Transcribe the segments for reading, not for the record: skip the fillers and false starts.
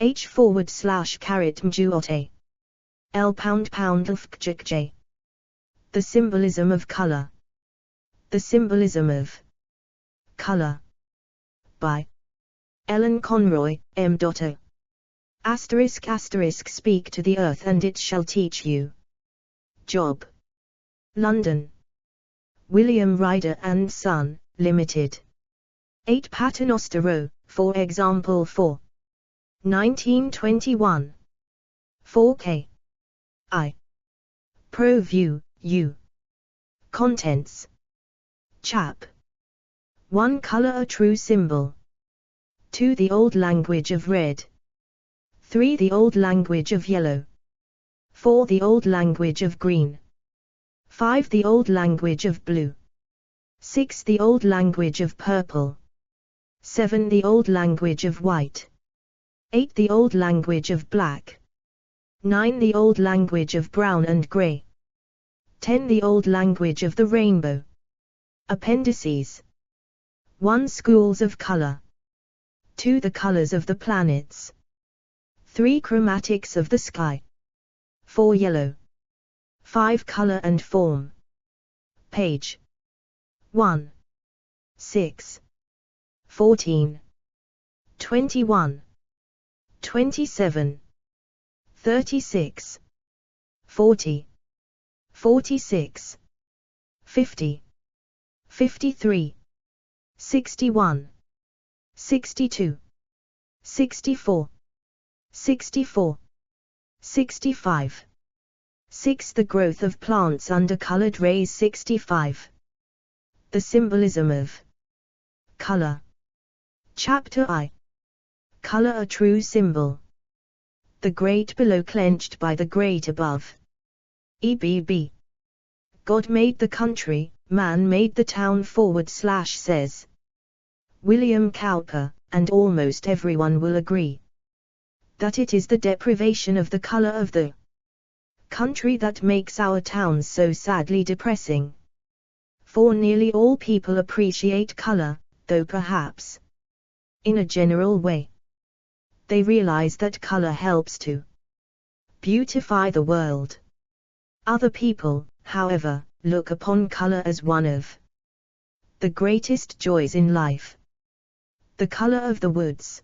H/mjuote. L #. The Symbolism of Color. The Symbolism of Color. By Ellen Conroy, M.O. **** Speak to the earth and it shall teach you. Job. London. William Ryder and Son, Limited. 8 Paternoster Row, for example 4. 1921. 4K. I. Pro View, U. Contents. Chap. 1 Color a true symbol. 2 The old language of red. 3 The old language of yellow. 4 The old language of green. 5 The old language of blue. 6 The old language of purple. 7 The old language of white. 8 The old language of black. 9 The old language of brown and gray. 10 The old language of the rainbow. Appendices. 1 Schools of color. 2 The colors of the planets. 3 Chromatics of the sky. 4 Yellow. 5 Color and form. Page 1. 6. 14. 21. 27. 36. 40. 46. 50. 53. 61. 62. 64. 64. 65. 6 The growth of plants under colored rays. 65. The Symbolism of Color. Chapter I. Color a true symbol. The great below clenched by the great above. EBB. God made the country, man made the town. / says William Cowper, and almost everyone will agree that it is the deprivation of the color of the country that makes our towns so sadly depressing. For nearly all people appreciate color, though perhaps in a general way they realize that color helps to beautify the world. Other people, however, look upon color as one of the greatest joys in life. The color of the woods,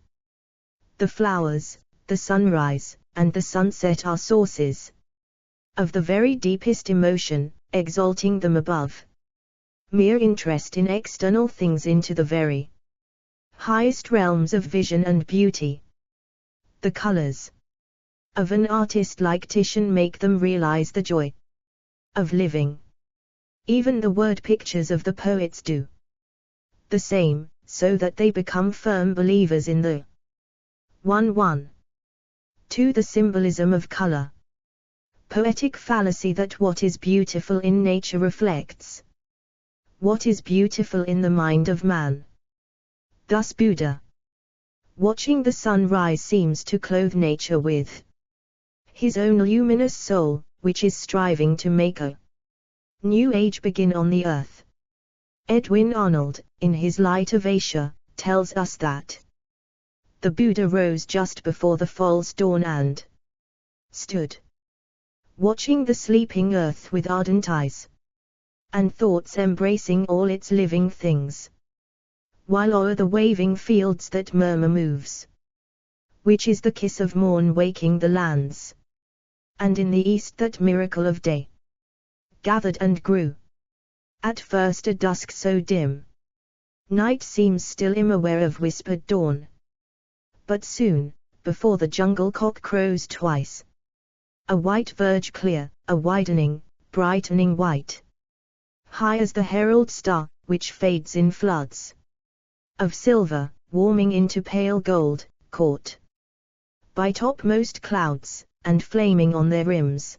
the flowers, the sunrise, and the sunset are sources of the very deepest emotion, exalting them above mere interest in external things into the very highest realms of vision and beauty. The colors of an artist like Titian make them realize the joy of living. Even the word pictures of the poets do the same, so that they become firm believers in the 1. 2 The Symbolism of Color. Poetic fallacy that what is beautiful in nature reflects what is beautiful in the mind of man. Thus Buddha, watching the sun rise, seems to clothe nature with his own luminous soul, which is striving to make a new age begin on the earth. Edwin Arnold, in his Light of Asia, tells us that the Buddha rose just before the false dawn and stood watching the sleeping earth with ardent eyes and thoughts embracing all its living things, while o'er the waving fields that murmur moves, which is the kiss of morn waking the lands, and in the east that miracle of day gathered and grew. At first a dusk so dim, night seems still unaware of whispered dawn. But soon, before the jungle cock crows twice, a white verge clear, a widening, brightening white, high as the herald star, which fades in floods of silver, warming into pale gold, caught by topmost clouds, and flaming on their rims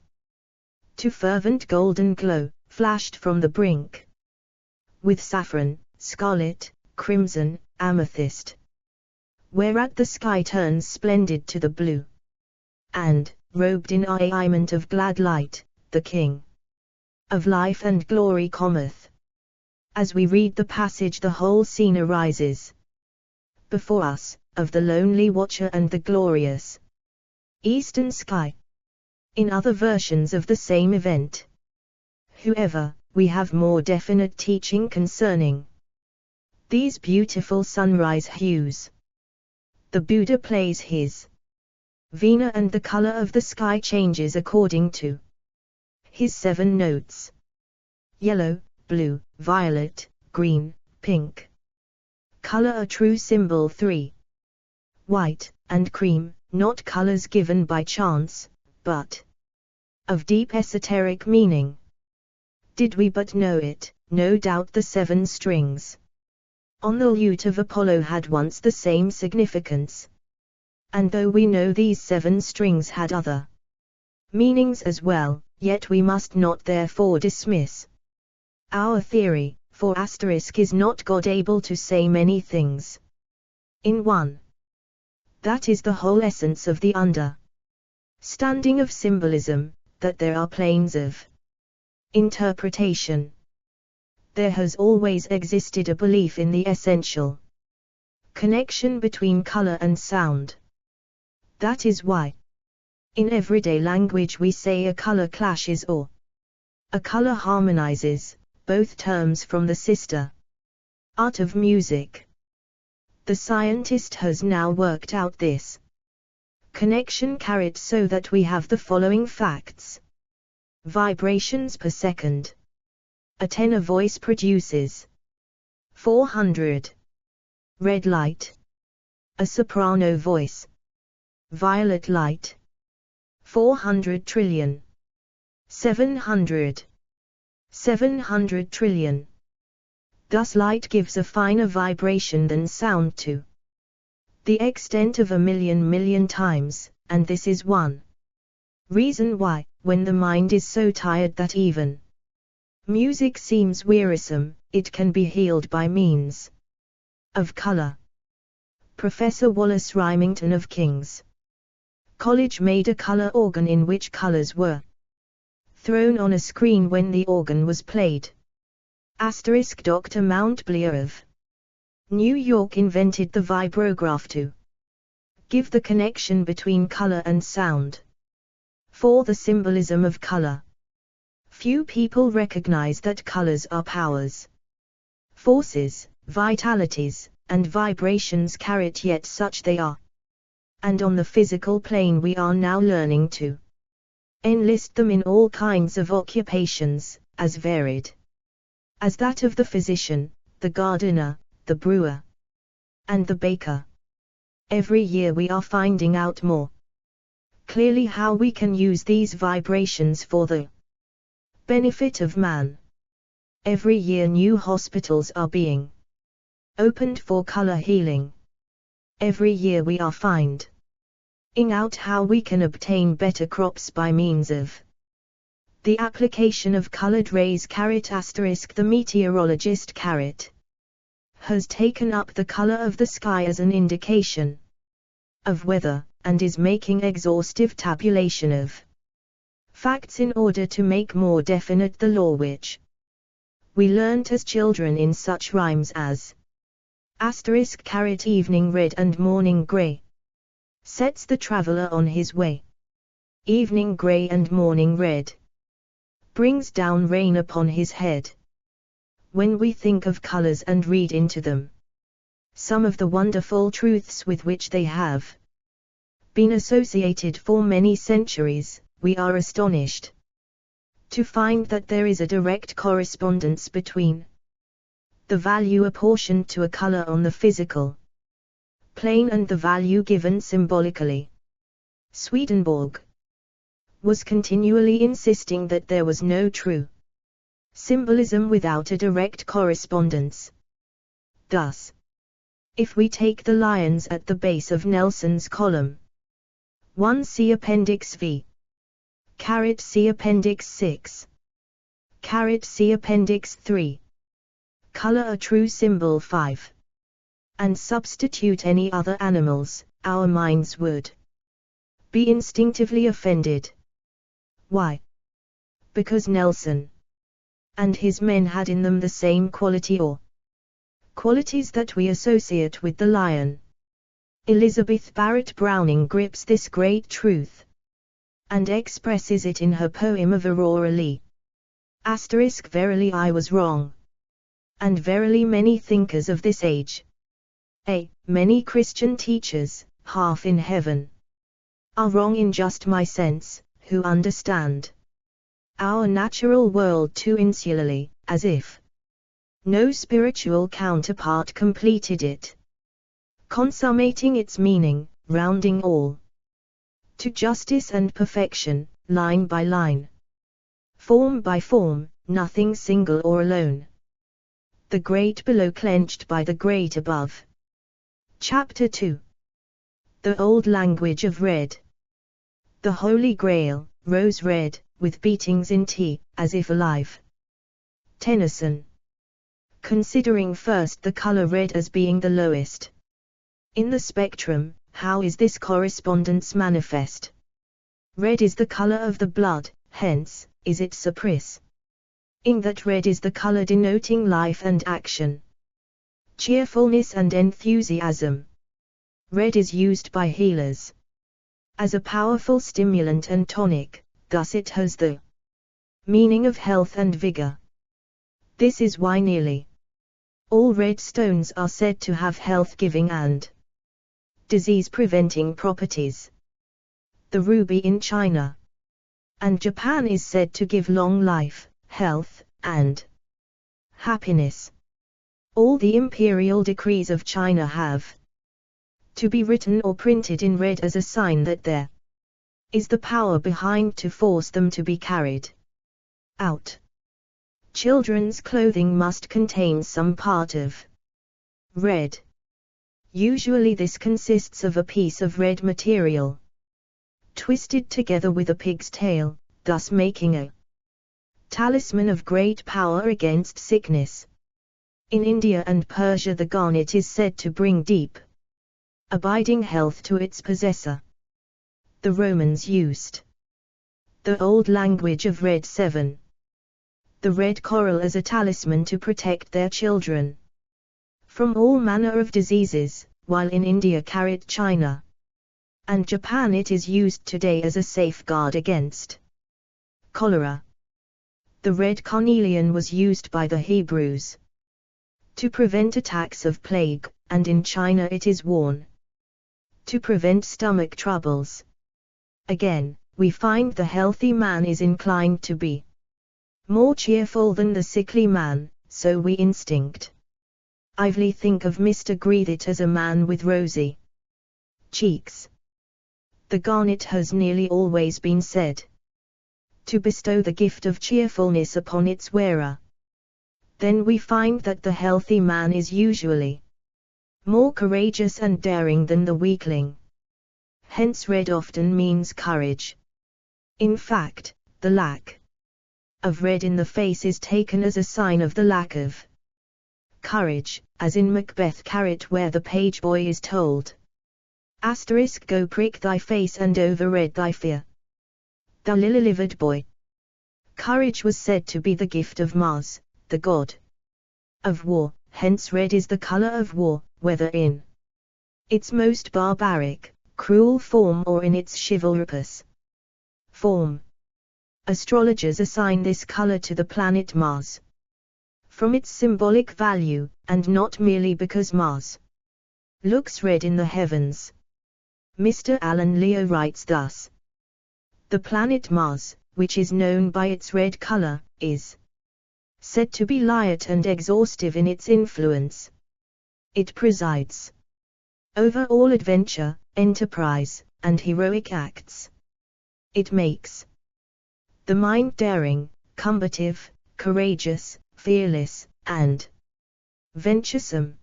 to fervent golden glow, flashed from the brink with saffron, scarlet, crimson, amethyst, whereat the sky turns splendid to the blue, and, robed in raiment of glad light, the King of life and glory cometh. As we read the passage, the whole scene arises before us, of the lonely watcher and the glorious eastern sky. In other versions of the same event, however, we have more definite teaching concerning these beautiful sunrise hues. The Buddha plays his veena and the color of the sky changes according to his 7 notes: yellow, blue, violet, green, pink. Color a true symbol 3. White and cream, not colors given by chance, but of deep esoteric meaning. Did we but know it, no doubt the 7 strings on the lute of Apollo had once the same significance. And though we know these 7 strings had other meanings as well, yet we must not therefore dismiss our theory, for is not God able to say many things in one. That is the whole essence of the understanding of symbolism, that there are planes of interpretation. There has always existed a belief in the essential connection between color and sound. That is why, in everyday language we say a color clashes or a color harmonizes, both terms from the sister art of music. The scientist has now worked out this connection so that we have the following facts. Vibrations per second. A tenor voice produces 400 red light. A soprano voice, violet light, 400 trillion. 700 trillion. Thus light gives a finer vibration than sound to the extent of 1,000,000,000 times, and this is one reason why, when the mind is so tired that even music seems wearisome, it can be healed by means of color. Professor Wallace Rymington of King's College made a color organ in which colors were thrown on a screen when the organ was played. Dr. Mountblier of New York invented the vibrograph to give the connection between color and sound. For the symbolism of color, few people recognize that colors are powers, forces, vitalities, and vibrations yet such they are. And on the physical plane we are now learning to enlist them in all kinds of occupations, as varied as that of the physician, the gardener, the brewer, and the baker. Every year we are finding out more clearly how we can use these vibrations for the benefit of man. Every year new hospitals are being opened for color healing. Every year we are finding out how we can obtain better crops by means of the application of colored rays. The meteorologist has taken up the color of the sky as an indication of weather, and is making exhaustive tabulation of facts in order to make more definite the law which we learnt as children in such rhymes as evening red and morning gray sets the traveler on his way. Evening gray and morning red brings down rain upon his head. When we think of colors and read into them some of the wonderful truths with which they have been associated for many centuries, we are astonished to find that there is a direct correspondence between the value apportioned to a color on the physical plane and the value given symbolically. Swedenborg was continually insisting that there was no true symbolism without a direct correspondence. Thus, if we take the lions at the base of Nelson's column, 1 see Appendix V, see Appendix 6, see Appendix 3, color a true symbol 5, and substitute any other animals, our minds would be instinctively offended. Why? Because Nelson and his men had in them the same quality or qualities that we associate with the lion. Elizabeth Barrett Browning grips this great truth and expresses it in her poem of Aurora Leigh. Verily I was wrong. And verily many thinkers of this age, many Christian teachers, half in heaven, are wrong in just my sense, who understand our natural world too insularly, as if no spiritual counterpart completed it, consummating its meaning, rounding all to justice and perfection, line by line, form by form, nothing single or alone. The great below clenched by the great above. Chapter 2. The Old Language of Red. The Holy Grail, rose red, with beatings in tea, as if alive. Tennyson. Considering first the color red as being the lowest in the spectrum, how is this correspondence manifest? Red is the color of the blood, hence, is it surprise in that red is the color denoting life and action, cheerfulness and enthusiasm. Red is used by healers as a powerful stimulant and tonic, thus it has the meaning of health and vigor. This is why nearly all red stones are said to have health-giving and disease-preventing properties. The ruby in China and Japan is said to give long life, health, and happiness. All the imperial decrees of China have to be written or printed in red as a sign that there is the power behind to force them to be carried out. Children's clothing must contain some part of red. Usually this consists of a piece of red material twisted together with a pig's tail, thus making a talisman of great power against sickness. In India and Persia the garnet is said to bring deep, abiding health to its possessor. The Romans used the Old Language of Red 7. The red coral as a talisman to protect their children from all manner of diseases, while in India, China, and Japan it is used today as a safeguard against cholera. The red carnelian was used by the Hebrews to prevent attacks of plague, and in China it is worn to prevent stomach troubles. Again, we find the healthy man is inclined to be more cheerful than the sickly man, so we instinctively think of Mr. Greethit as a man with rosy cheeks. The garnet has nearly always been said to bestow the gift of cheerfulness upon its wearer. Then we find that the healthy man is usually more courageous and daring than the weakling. Hence red often means courage. In fact, the lack of red in the face is taken as a sign of the lack of courage, as in Macbeth carrot where the page boy is told, go prick thy face and over-red thy fear, thou lily-livered boy. Courage was said to be the gift of Mars, the god of war, hence red is the color of war, whether in its most barbaric, cruel form or in its chivalrous form. Astrologers assign this color to the planet Mars from its symbolic value, and not merely because Mars looks red in the heavens. Mr. Alan Leo writes thus: the planet Mars, which is known by its red color, is said to be light and exhaustive in its influence. It presides over all adventure, enterprise, and heroic acts. It makes the mind daring, combative, courageous, fearless, and venturesome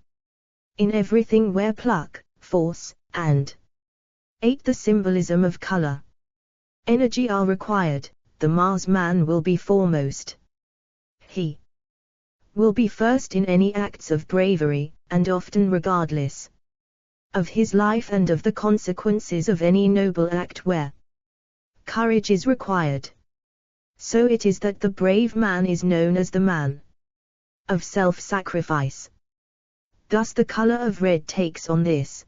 in everything where pluck, force, and the symbolism of color, energy are required. The Mars man will be foremost. He will be first in any acts of bravery, and often regardless of his life and of the consequences of any noble act where courage is required. So it is that the brave man is known as the man of self-sacrifice. Thus the color of red takes on this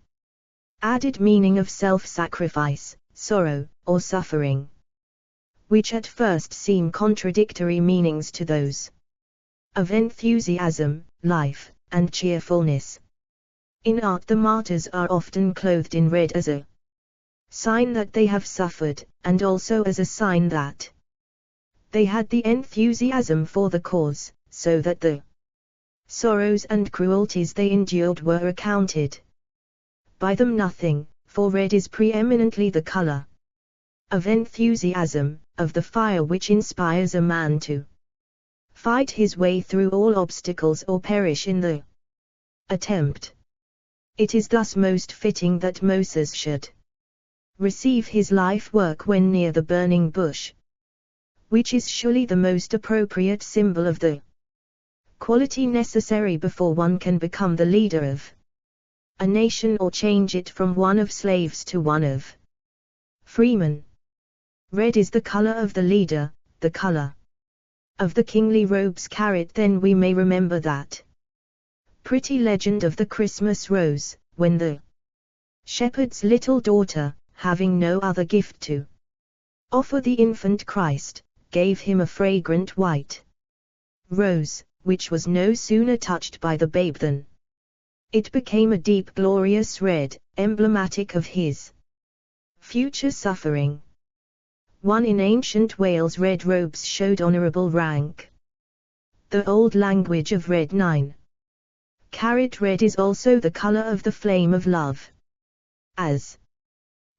added meaning of self-sacrifice, sorrow, or suffering, which at first seem contradictory meanings to those of enthusiasm, life, and cheerfulness. In art, the martyrs are often clothed in red as a sign that they have suffered, and also as a sign that they had the enthusiasm for the cause, so that the sorrows and cruelties they endured were accounted by them nothing, for red is preeminently the color of enthusiasm, of the fire which inspires a man to fight his way through all obstacles or perish in the attempt. It is thus most fitting that Moses should receive his life work when near the burning bush, which is surely the most appropriate symbol of the quality necessary before one can become the leader of a nation or change it from one of slaves to one of freemen. Red is the color of the leader, the color of the kingly robes carried. Then we may remember that pretty legend of the Christmas rose, when the shepherd's little daughter, having no other gift to offer the infant Christ, gave him a fragrant white rose, which was no sooner touched by the babe than it became a deep glorious red, emblematic of his future suffering. One in ancient Wales, red robes showed honorable rank. The old language of red 9. Carat red is also the color of the flame of love. As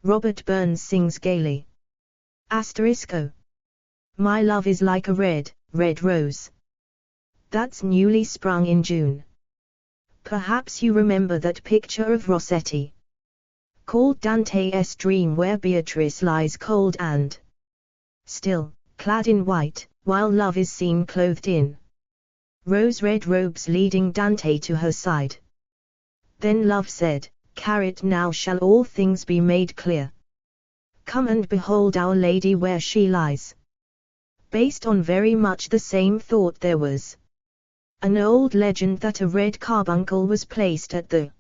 Robert Burns sings gaily. *O. My love is like a red, red rose that's newly sprung in June. Perhaps you remember that picture of Rossetti, called Dante's Dream, where Beatrice lies cold and still, clad in white, while love is seen clothed in rose-red robes leading Dante to her side. Then love said, "Carat, now shall all things be made clear. Come and behold Our Lady where she lies." Based on very much the same thought, there was an old legend that a red carbuncle was placed at the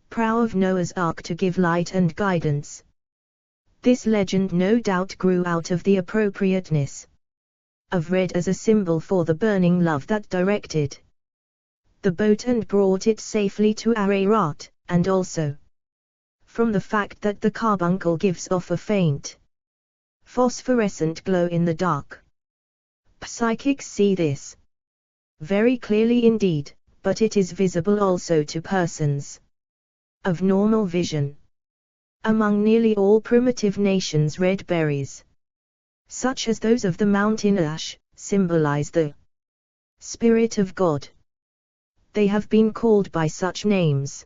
prow of Noah's Ark to give light and guidance. This legend no doubt grew out of the appropriateness of red as a symbol for the burning love that directed the boat and brought it safely to Ararat, and also from the fact that the carbuncle gives off a faint phosphorescent glow in the dark. Psychics see this very clearly indeed, but it is visible also to persons of normal vision. Among nearly all primitive nations, red berries, such as those of the mountain ash, symbolize the Spirit of God. They have been called by such names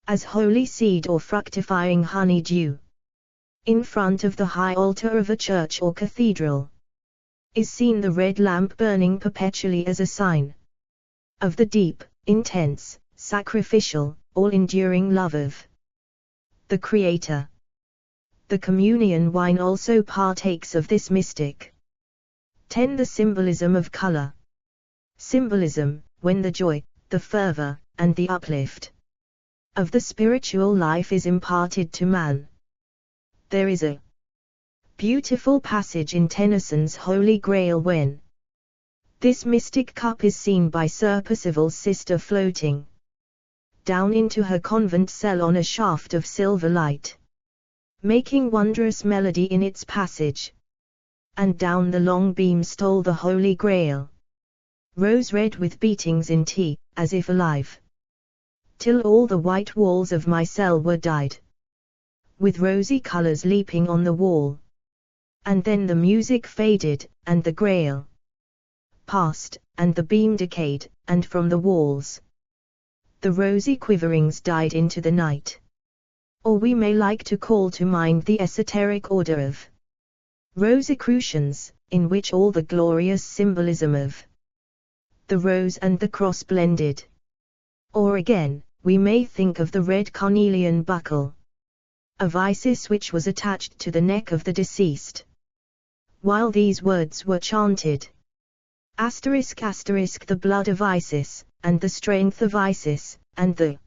as holy seed or fructifying honeydew. In front of the high altar of a church or cathedral is seen the red lamp burning perpetually as a sign of the deep, intense, sacrificial, all-enduring love of the Creator. The communion wine also partakes of this mystic. 10. The symbolism of color. Symbolism, when the joy, the fervor, and the uplift of the spiritual life is imparted to man. There is a beautiful passage in Tennyson's Holy Grail when this mystic cup is seen by Sir Percival's sister floating down into her convent cell on a shaft of silver light, making wondrous melody in its passage. And down the long beam stole the Holy Grail, rose-red with beatings in tea, as if alive, till all the white walls of my cell were dyed with rosy colors leaping on the wall. And then the music faded, and the Grail passed, and the beam decayed, and from the walls the rosy quiverings died into the night. Or we may like to call to mind the esoteric order of Rosicrucians, in which all the glorious symbolism of the rose and the cross blended. Or again, we may think of the red carnelian buckle of Isis which was attached to the neck of the deceased while these words were chanted. ****, the blood of Isis, and the strength of Isis, and the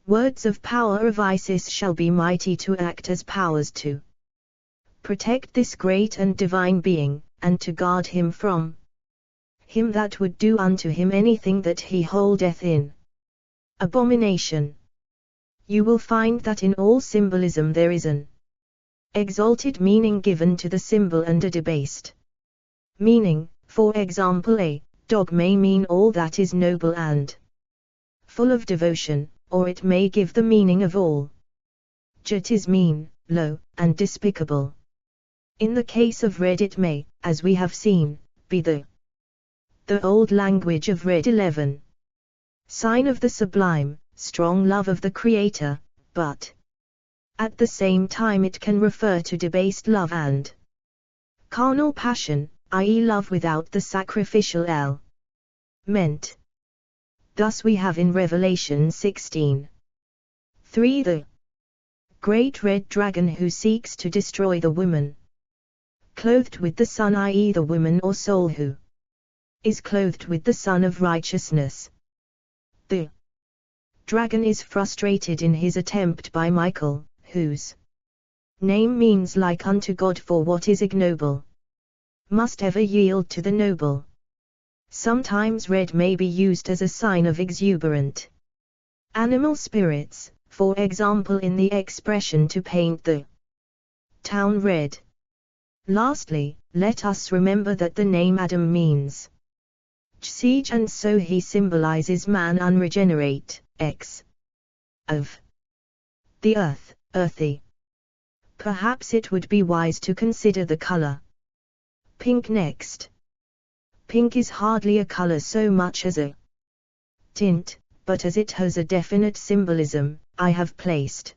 Words of power of Isis shall be mighty to act as powers to protect this great and divine being, and to guard him from him that would do unto him anything that he holdeth in abomination. You will find that in all symbolism there is an exalted meaning given to the symbol and a debased meaning. For example, a dog may mean all that is noble and full of devotion, or it may give the meaning of all that is mean, low, and despicable. In the case of red it may, as we have seen, be the old language of red 11, sign of the sublime, strong love of the Creator, but at the same time it can refer to debased love and carnal passion, i.e. love without the sacrificial element. Thus we have in Revelation 16:3 the great red dragon who seeks to destroy the woman clothed with the sun, i.e. the woman or soul who is clothed with the sun of righteousness. The dragon is frustrated in his attempt by Michael, whose name means like unto God, for what is ignoble must ever yield to the noble. Sometimes red may be used as a sign of exuberant animal spirits, for example in the expression to paint the town red. Lastly, let us remember that the name Adam means siege, and so he symbolizes man unregenerate, of the earth, earthy. Perhaps it would be wise to consider the color pink next. Pink is hardly a color so much as a tint, but as it has a definite symbolism, I have placed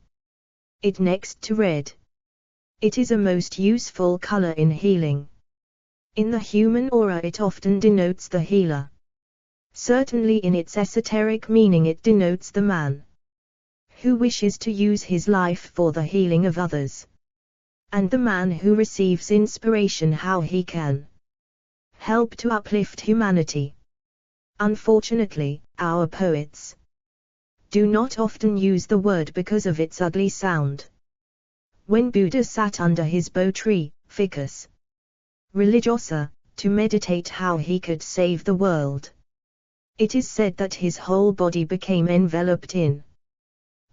it next to red. It is a most useful color in healing. In the human aura it often denotes the healer. Certainly in its esoteric meaning it denotes the man who wishes to use his life for the healing of others, and the man who receives inspiration how he can help to uplift humanity. Unfortunately, our poets do not often use the word because of its ugly sound. When Buddha sat under his bo tree, Ficus religiosa, to meditate how he could save the world, it is said that his whole body became enveloped in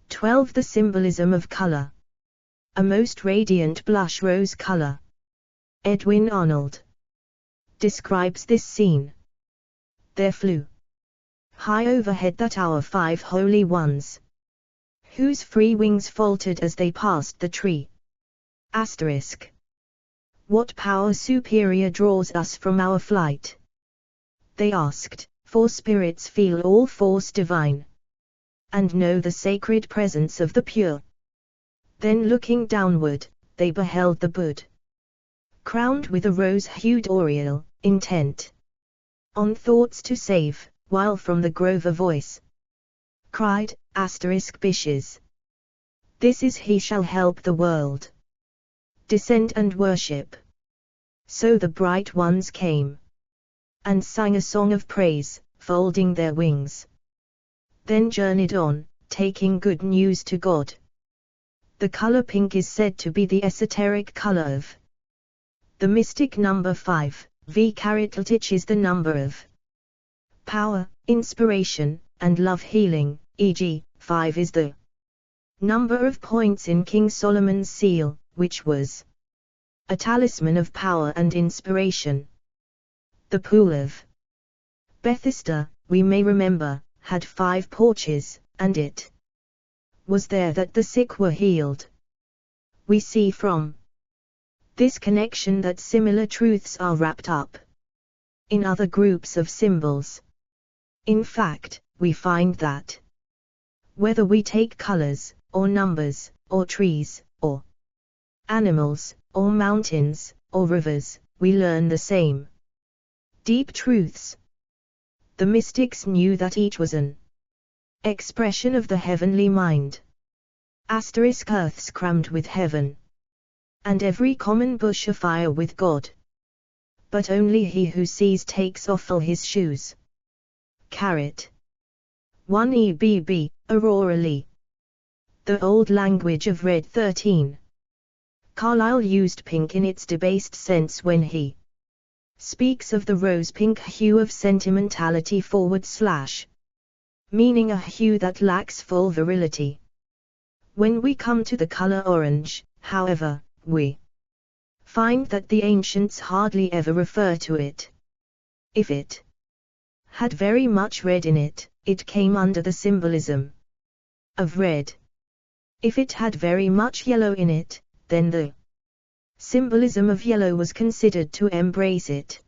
12. The symbolism of color. A most radiant blush rose color. Edwin Arnold describes this scene. There flew high overhead that hour 5 holy ones, whose free wings faltered as they passed the tree. Asterisk. What power superior draws us from our flight? They asked, for spirits feel all force divine, and know the sacred presence of the pure. Then looking downward, they beheld the Buddha, crowned with a rose-hued aureole, intent on thoughts to save, while from the grove a voice cried, *Bishes. This is he shall help the world. Descend and worship. So the bright ones came and sang a song of praise, folding their wings. Then journeyed on, taking good news to God. The color pink is said to be the esoteric color of the mystic number 5. V*Lich is the number of power, inspiration, and love healing, e.g., 5 is the number of points in King Solomon's seal, which was a talisman of power and inspiration. The pool of Bethesda, we may remember, had 5 porches, and it was there that the sick were healed. We see from this connection that similar truths are wrapped up in other groups of symbols. In fact, we find that whether we take colors, or numbers, or trees, or animals, or mountains, or rivers, we learn the same deep truths. The mystics knew that each was an expression of the heavenly mind. Earth's crammed with heaven, and every common bush afire with God. But only he who sees takes off all his shoes. 1 EBB, Aurora Lee. The Old Language of Red 13. Carlyle used pink in its debased sense when he speaks of the rose-pink hue of sentimentality / meaning a hue that lacks full virility. When we come to the color orange, however, we find that the ancients hardly ever refer to it. If it had very much red in it, it came under the symbolism of red. If it had very much yellow in it, then the symbolism of yellow was considered to embrace it.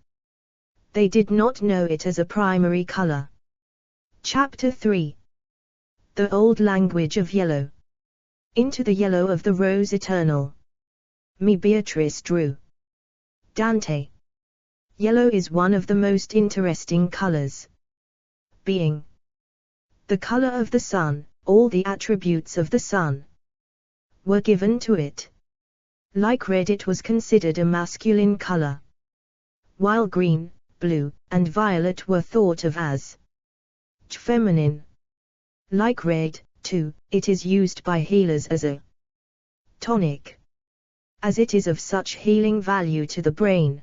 They did not know it as a primary color. Chapter 3. The Old Language of Yellow. Into the yellow of the rose eternal. Me Beatrice drew. Dante. Yellow is one of the most interesting colors. Being the color of the sun, all the attributes of the sun were given to it. Like red, it was considered a masculine color, while green, blue, and violet were thought of as feminine. Like red, too, it is used by healers as a tonic. As it is of such healing value to the brain,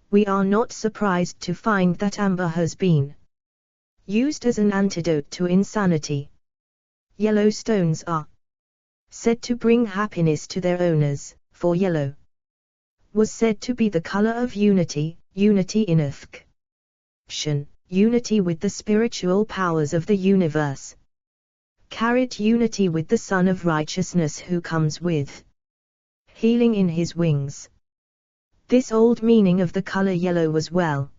we are not surprised to find that amber has been used as an antidote to insanity. Yellow stones are said to bring happiness to their owners, for yellow was said to be the color of unity, unity in action, unity with the spiritual powers of the universe. Unity with the Son of Righteousness who comes with healing in his wings. This old meaning of the color yellow was well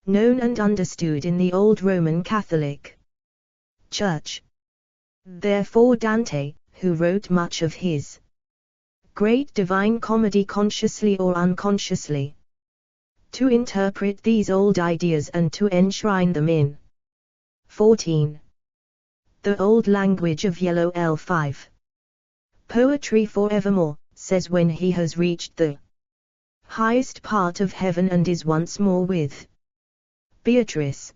known and understood in the old Roman Catholic Church. Therefore Dante, who wrote much of his great divine comedy consciously or unconsciously, to interpret these old ideas and to enshrine them in 14. The Old Language of Yellow L5. Poetry forevermore, says when he has reached the highest part of heaven and is once more with Beatrice.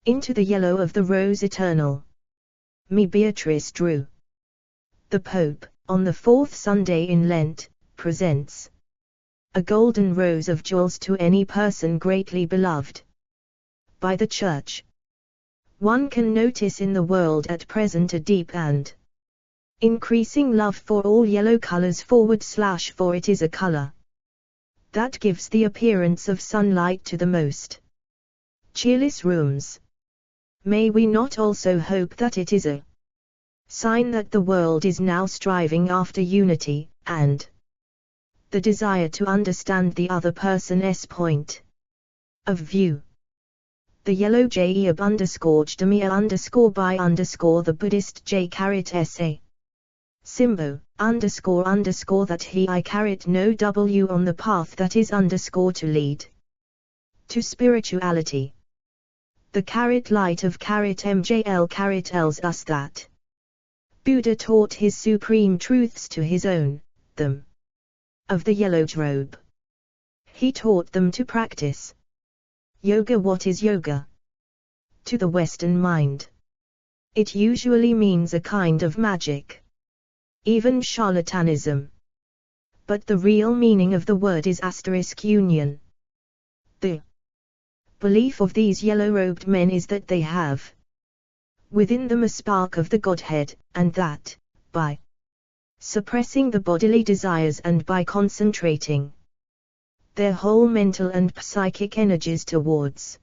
Into the yellow of the rose eternal. Me Beatrice drew. The Pope, on the fourth Sunday in Lent, presents a golden rose of jewels to any person greatly beloved by the Church. One can notice in the world at present a deep and increasing love for all yellow colors / for it is a color that gives the appearance of sunlight to the most cheerless rooms. May we not also hope that it is a sign that the world is now striving after unity, and the desire to understand the other person's point of view. The yellow J _Jdamia _by the Buddhist J _sa. Simbo, _ that he I no W on the path that is _ to lead to spirituality. The light of MJL tells us that Buddha taught his supreme truths to his own, them of the yellow robe. He taught them to practice yoga. What is yoga? To the Western mind, it usually means a kind of magic, even charlatanism. But the real meaning of the word is *union. The belief of these yellow-robed men is that they have within them a spark of the Godhead, and that, by suppressing the bodily desires and by concentrating their whole mental and psychic energies towards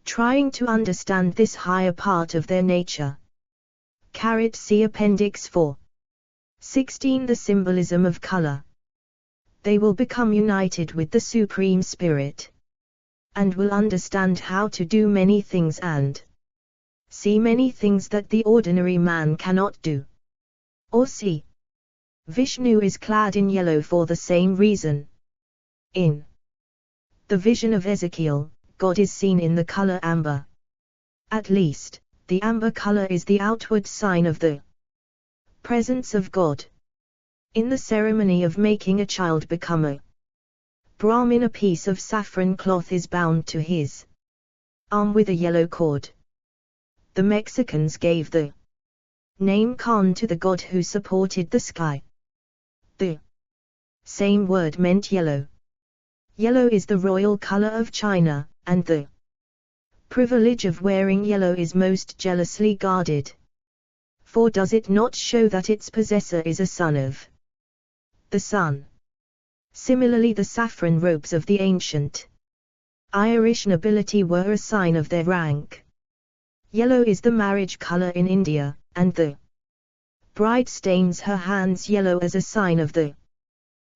trying to understand this higher part of their nature. See Appendix 4. 16. The symbolism of color. They will become united with the Supreme Spirit, and will understand how to do many things and see many things that the ordinary man cannot do or see. Vishnu is clad in yellow for the same reason. In the vision of Ezekiel, God is seen in the color amber. At least, the amber color is the outward sign of the presence of God. In the ceremony of making a child become a Brahmin, a piece of saffron cloth is bound to his arm with a yellow cord. The Mexicans gave the Name Khan to the god who supported the sky. The same word meant yellow. Yellow is the royal color of China, and the privilege of wearing yellow is most jealously guarded. For does it not show that its possessor is a son of the sun? Similarly, the saffron robes of the ancient Irish nobility were a sign of their rank. Yellow is the marriage color in India, and the bride stains her hands yellow as a sign of the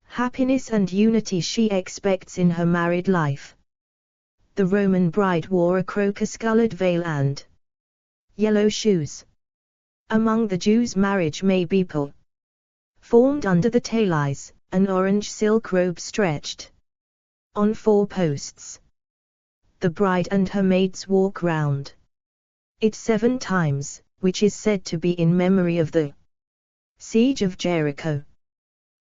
happiness and unity she expects in her married life. The Roman bride wore a crocus-colored veil and yellow shoes. Among the Jews, marriage may be performed under the talais, an orange silk robe stretched on 4 posts. The bride and her maids walk round it 7 times, which is said to be in memory of the siege of Jericho.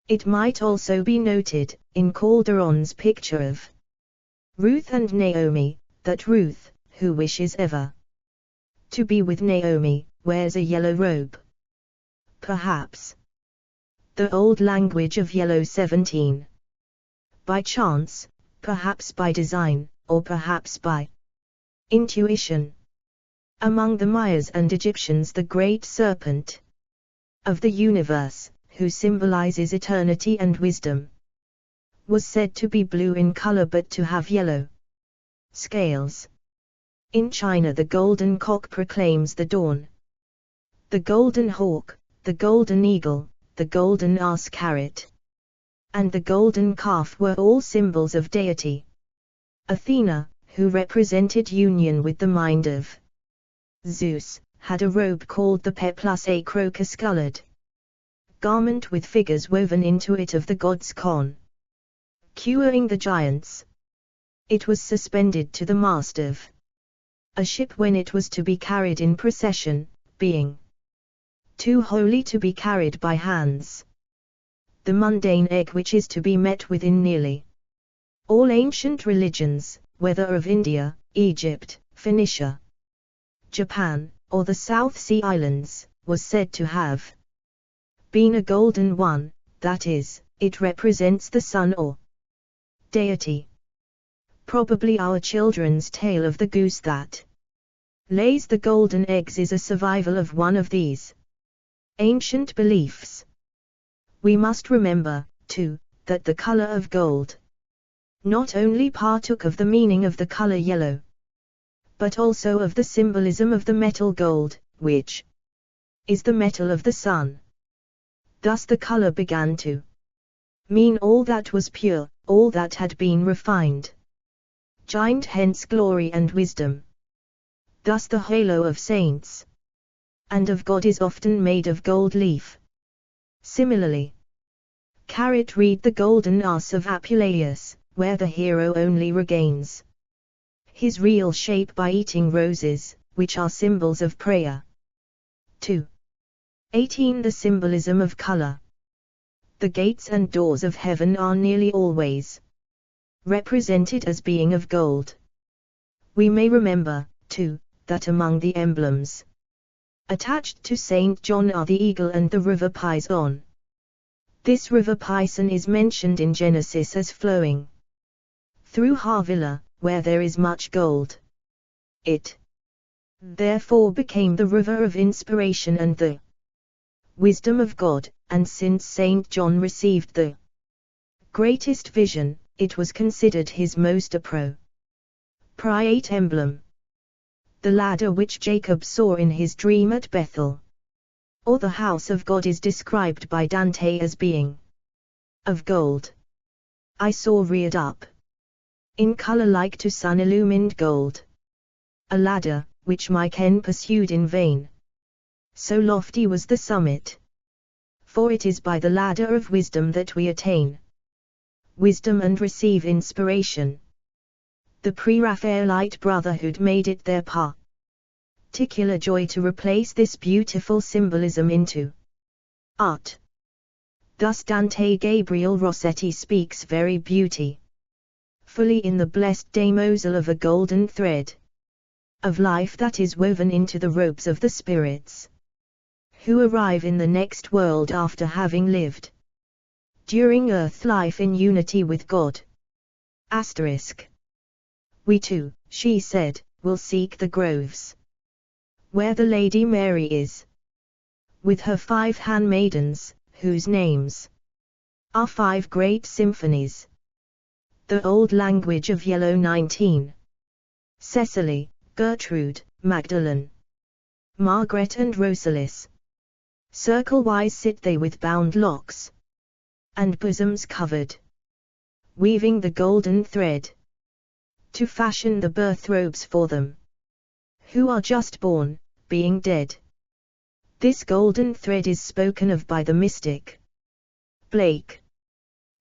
It might also be noted, in Calderon's picture of Ruth and Naomi, that Ruth, who wishes ever to be with Naomi, wears a yellow robe. Perhaps the old language of yellow 17. By chance, perhaps by design, or perhaps by intuition. Among the Mayas and Egyptians, the great serpent of the universe, who symbolizes eternity and wisdom, was said to be blue in color but to have yellow scales. In China, the golden cock proclaims the dawn. The golden hawk, the golden eagle, the golden ass-carrot, and the golden calf were all symbols of deity. Athena, who represented union with the mind of Zeus, had a robe called the peplus, a crocus-colored garment with figures woven into it of the gods conquering the giants. It was suspended to the mast of a ship when it was to be carried in procession, being too holy to be carried by hands. The mundane egg which is to be met with in nearly all ancient religions, whether of India, Egypt, Phoenicia, Japan, or the South Sea Islands, was said to have been a golden one, that is, it represents the sun or deity. Probably our children's tale of the goose that lays the golden eggs is a survival of one of these ancient beliefs. We must remember, too, that the color of gold not only partook of the meaning of the color yellow, but also of the symbolism of the metal gold, which is the metal of the sun. Thus the color began to mean all that was pure, all that had been refined. Giant, hence glory and wisdom. Thus the halo of saints and of God is often made of gold leaf. Similarly, carrot read the golden ass of Apuleius, where the hero only regains his real shape by eating roses, which are symbols of prayer. 2. 18. The symbolism of color. The gates and doors of heaven are nearly always represented as being of gold. We may remember, too, that among the emblems attached to St. John are the eagle and the river Pison. This river Pison is mentioned in Genesis as flowing through Havilah, where there is much gold. It therefore became the river of inspiration and the wisdom of God, and since St. John received the greatest vision, it was considered his most appropriate emblem. The ladder which Jacob saw in his dream at Bethel, or the house of God, is described by Dante as being of gold. I saw reared up in color like to sun-illumined gold a ladder, which my ken pursued in vain. So lofty was the summit. For it is by the ladder of wisdom that we attain wisdom and receive inspiration. The Pre-Raphaelite Brotherhood made it their particular joy to replace this beautiful symbolism into art. Thus Dante Gabriel Rossetti speaks very beautifully in the blessed damozel of a golden thread of life that is woven into the robes of the spirits, who arrive in the next world after having lived during earth life in unity with God. Asterisk. We too, she said, will seek the groves where the Lady Mary is, with her 5 handmaidens, whose names are 5 great symphonies. The Old Language of Yellow 19. Cecily, Gertrude, Magdalene, Margaret and Rosalis. Circle-wise sit they with bound locks and bosoms covered, weaving the golden thread to fashion the birth robes for them who are just born, being dead. This golden thread is spoken of by the mystic Blake.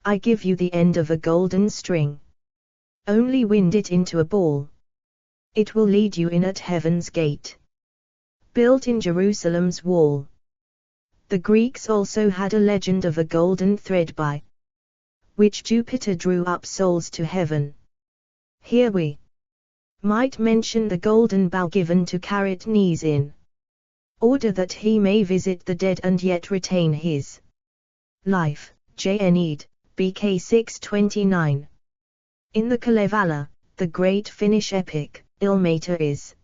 I give you the end of a golden string. Only wind it into a ball. It will lead you in at heaven's gate, built in Jerusalem's wall. The Greeks also had a legend of a golden thread by which Jupiter drew up souls to heaven. Here we might mention the golden bough given to Caratnes in order that he may visit the dead and yet retain his life. J. Enid, BK 629. In the Kalevala, the great Finnish epic, Ilmater is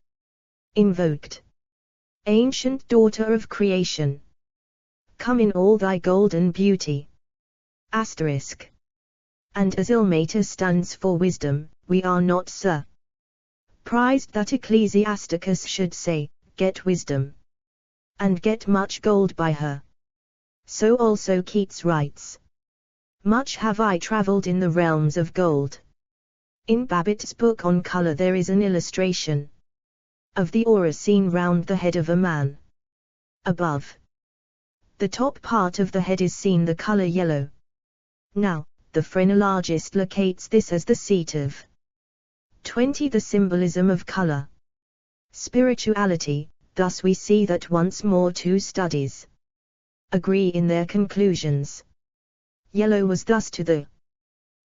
invoked. Ancient daughter of creation, come in all thy golden beauty. Asterisk. And as Ilmater stands for wisdom, we are not surprised that Ecclesiasticus should say, get wisdom, and get much gold by her. So also Keats writes, much have I travelled in the realms of gold. In Babbitt's book on colour there is an illustration of the aura seen round the head of a man. Above the top part of the head is seen the colour yellow. Now, the phrenologist locates this as the seat of 20. The symbolism of colour. Spirituality. Thus we see that once more 2 studies agree in their conclusions. Yellow was thus to the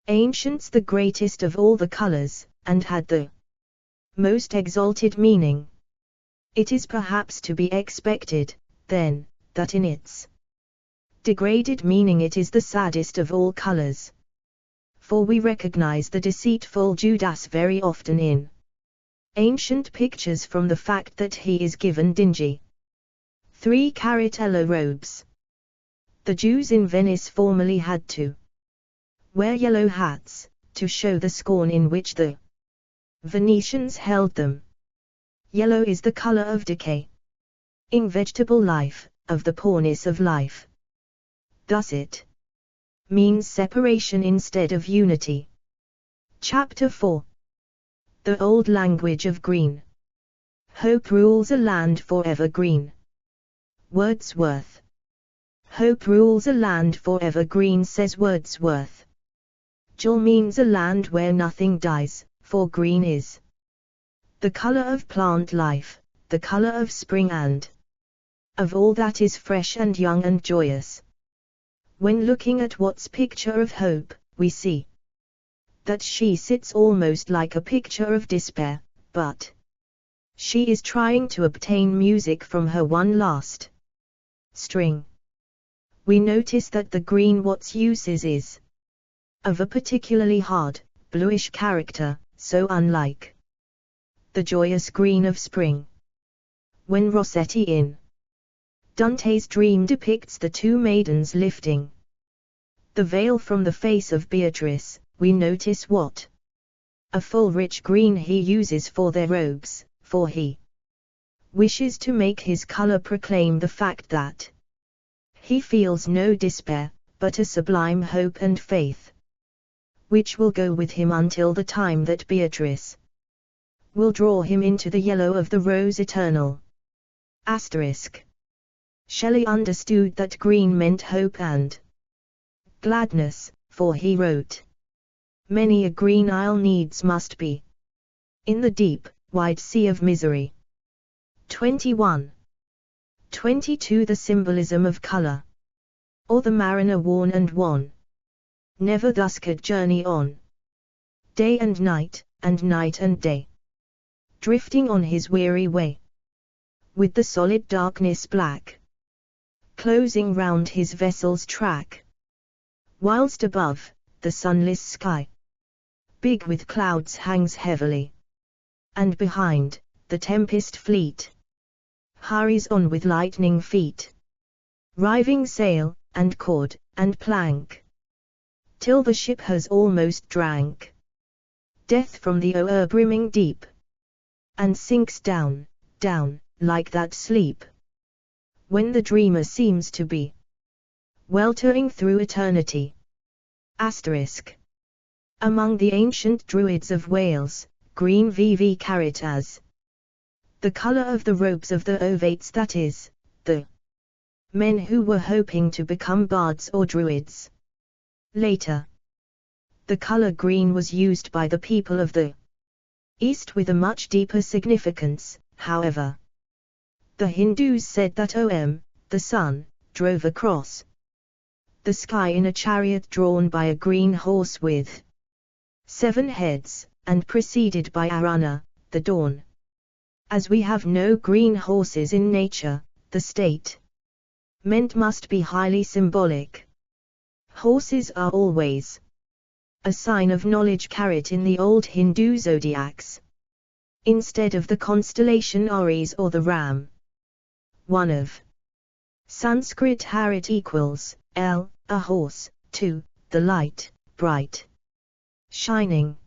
ancients the greatest of all the colours, and had the most exalted meaning. It is perhaps to be expected, then, that in its degraded meaning it is the saddest of all colours. For we recognize the deceitful Judas very often in ancient pictures from the fact that he is given dingy 3-carat yellow robes. The Jews in Venice formerly had to wear yellow hats, to show the scorn in which the Venetians held them. Yellow is the color of decay in vegetable life, of the poorness of life. Thus it means separation instead of unity. Chapter 4. The Old Language of Green. Hope rules a land forever green. Wordsworth. Hope rules a land forever green, says Wordsworth. Jewel means a land where nothing dies, for green is the color of plant life, the color of spring and of all that is fresh and young and joyous. When looking at Watt's picture of hope, we see that she sits almost like a picture of despair, but she is trying to obtain music from her one last string. We notice that the green Watts uses is of a particularly hard, bluish character, so unlike the joyous green of spring. When Rossetti in Dante's Dream depicts the 2 maidens lifting the veil from the face of Beatrice, we notice what a full rich green he uses for their robes, for he wishes to make his color proclaim the fact that he feels no despair, but a sublime hope and faith, which will go with him until the time that Beatrice will draw him into the yellow of the rose eternal. Asterisk. Shelley understood that green meant hope and gladness, for he wrote, many a green isle needs must be in the deep, wide sea of misery. 21. 22. The symbolism of color. Or the mariner worn and wan, never thus could journey on, day and night and day, drifting on his weary way, with the solid darkness black closing round his vessel's track. Whilst above, the sunless sky, big with clouds, hangs heavily, and behind, the tempest fleet hurries on with lightning feet, riving sail, and cord, and plank, till the ship has almost drank death from the o'er-brimming deep, and sinks down, down, like that sleep, when the dreamer seems to be weltering through eternity. Asterisk. Among the ancient Druids of Wales, green vv carat as the color of the robes of the Ovates, that is, the men who were hoping to become bards or druids. Later, the color green was used by the people of the East with a much deeper significance, however. The Hindus said that Om, the sun, drove across the sky in a chariot drawn by a green horse with 7 heads, and preceded by Aruna, the dawn. As we have no green horses in nature, the state meant must be highly symbolic. Horses are always a sign of knowledge carat in the old Hindu zodiacs, instead of the constellation Aries or the ram. 1 of Sanskrit harit equals L, a horse, 2, the light, bright, shining.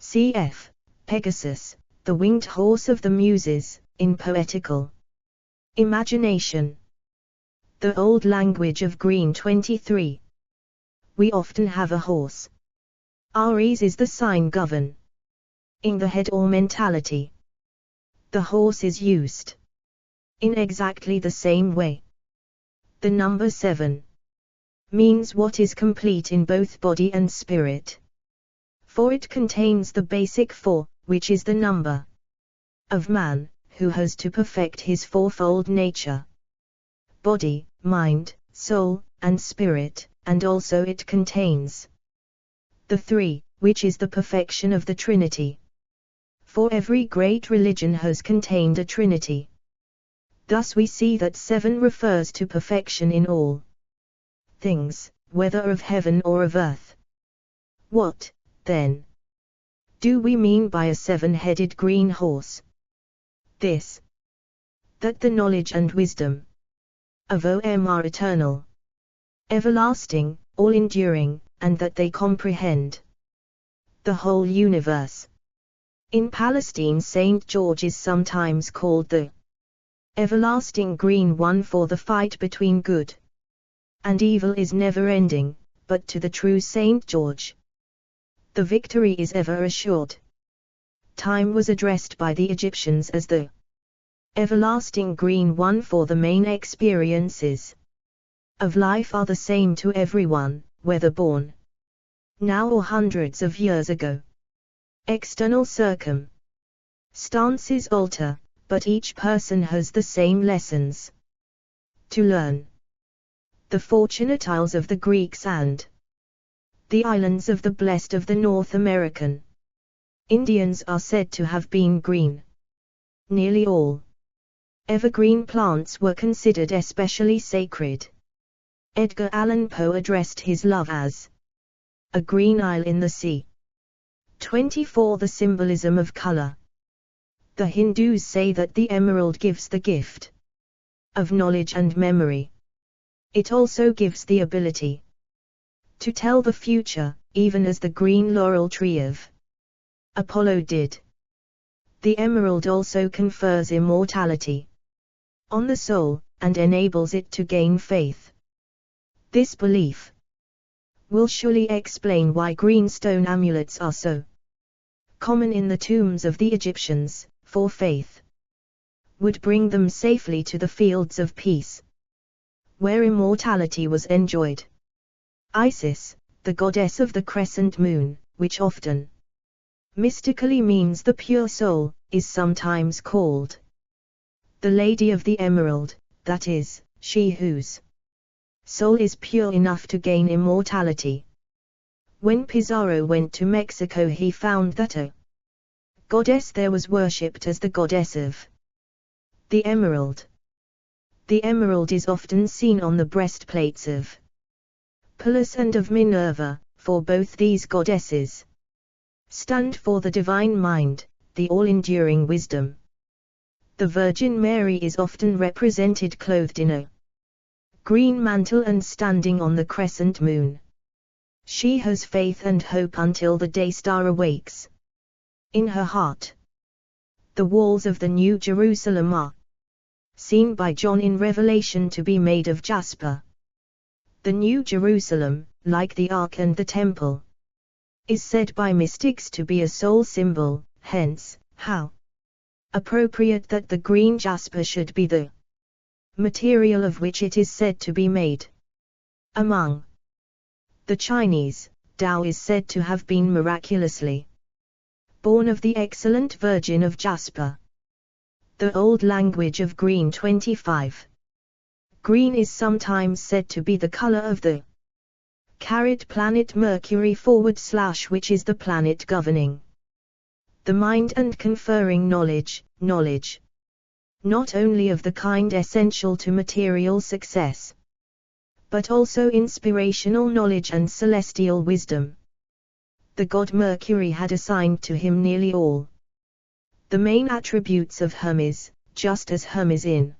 Cf. Pegasus, the winged horse of the Muses, in poetical imagination. The old language of green 23. We often have a horse. Aries is the sign governing the head or mentality. The horse is used in exactly the same way. The number 7 means what is complete in both body and spirit, for it contains the basic 4, which is the number of man, who has to perfect his fourfold nature: body, mind, soul, and spirit, and also it contains the 3, which is the perfection of the Trinity. For every great religion has contained a Trinity. Thus we see that 7 refers to perfection in all things, whether of heaven or of earth. What, then, do we mean by a 7-headed green horse? This: that the knowledge and wisdom of OM are eternal, everlasting, all-enduring, and that they comprehend the whole universe. In Palestine, St. George is sometimes called the everlasting green one, for the fight between good and evil is never ending, but to the true St. George the victory is ever assured. Time was addressed by the Egyptians as the everlasting green one, for the main experiences of life are the same to everyone, whether born now or hundreds of years ago. External circumstances alter, but each person has the same lessons to learn. The Fortunate Isles of the Greeks and the islands of the blessed of the North American Indians are said to have been green. Nearly all evergreen plants were considered especially sacred. Edgar Allan Poe addressed his love as a green isle in the sea. 24. The symbolism of color. The Hindus say that the emerald gives the gift of knowledge and memory. It also gives the ability to tell the future, even as the green laurel tree of Apollo did. The emerald also confers immortality on the soul, and enables it to gain faith. This belief will surely explain why green stone amulets are so common in the tombs of the Egyptians, for faith would bring them safely to the fields of peace, where immortality was enjoyed. Isis, the goddess of the crescent moon, which often mystically means the pure soul, is sometimes called the Lady of the Emerald, that is, she whose soul is pure enough to gain immortality. When Pizarro went to Mexico, he found that a goddess there was worshipped as the goddess of the emerald. The emerald is often seen on the breastplates of Pallas and of Minerva, for both these goddesses stand for the divine mind, the all-enduring wisdom. The Virgin Mary is often represented clothed in a green mantle and standing on the crescent moon. She has faith and hope until the day star awakes in her heart. The walls of the New Jerusalem are seen by John in Revelation to be made of jasper. The New Jerusalem, like the Ark and the Temple, is said by mystics to be a soul symbol, hence, how appropriate that the green jasper should be the material of which it is said to be made. Among the Chinese, Tao is said to have been miraculously born of the excellent Virgin of Jasper. The Old Language of Green 25. Green is sometimes said to be the color of the planet Mercury / which is the planet governing the mind and conferring knowledge, not only of the kind essential to material success, but also inspirational knowledge and celestial wisdom. The god Mercury had assigned to him nearly all the main attributes of Hermes, just as Hermes in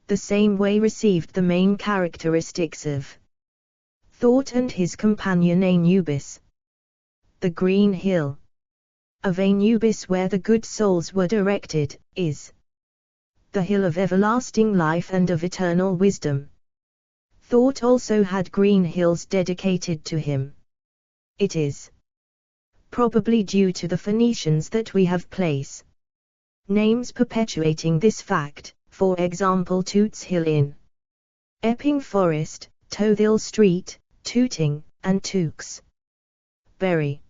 the same way received the main characteristics of thought and his companion Anubis. The green hill of Anubis, where the good souls were directed, is the hill of everlasting life and of eternal wisdom. Thought also had green hills dedicated to him. It is probably due to the Phoenicians that we have place names perpetuating this fact, for example Toots Hill in Epping Forest, Tothill Street, Tooting, and Tewkes Bury.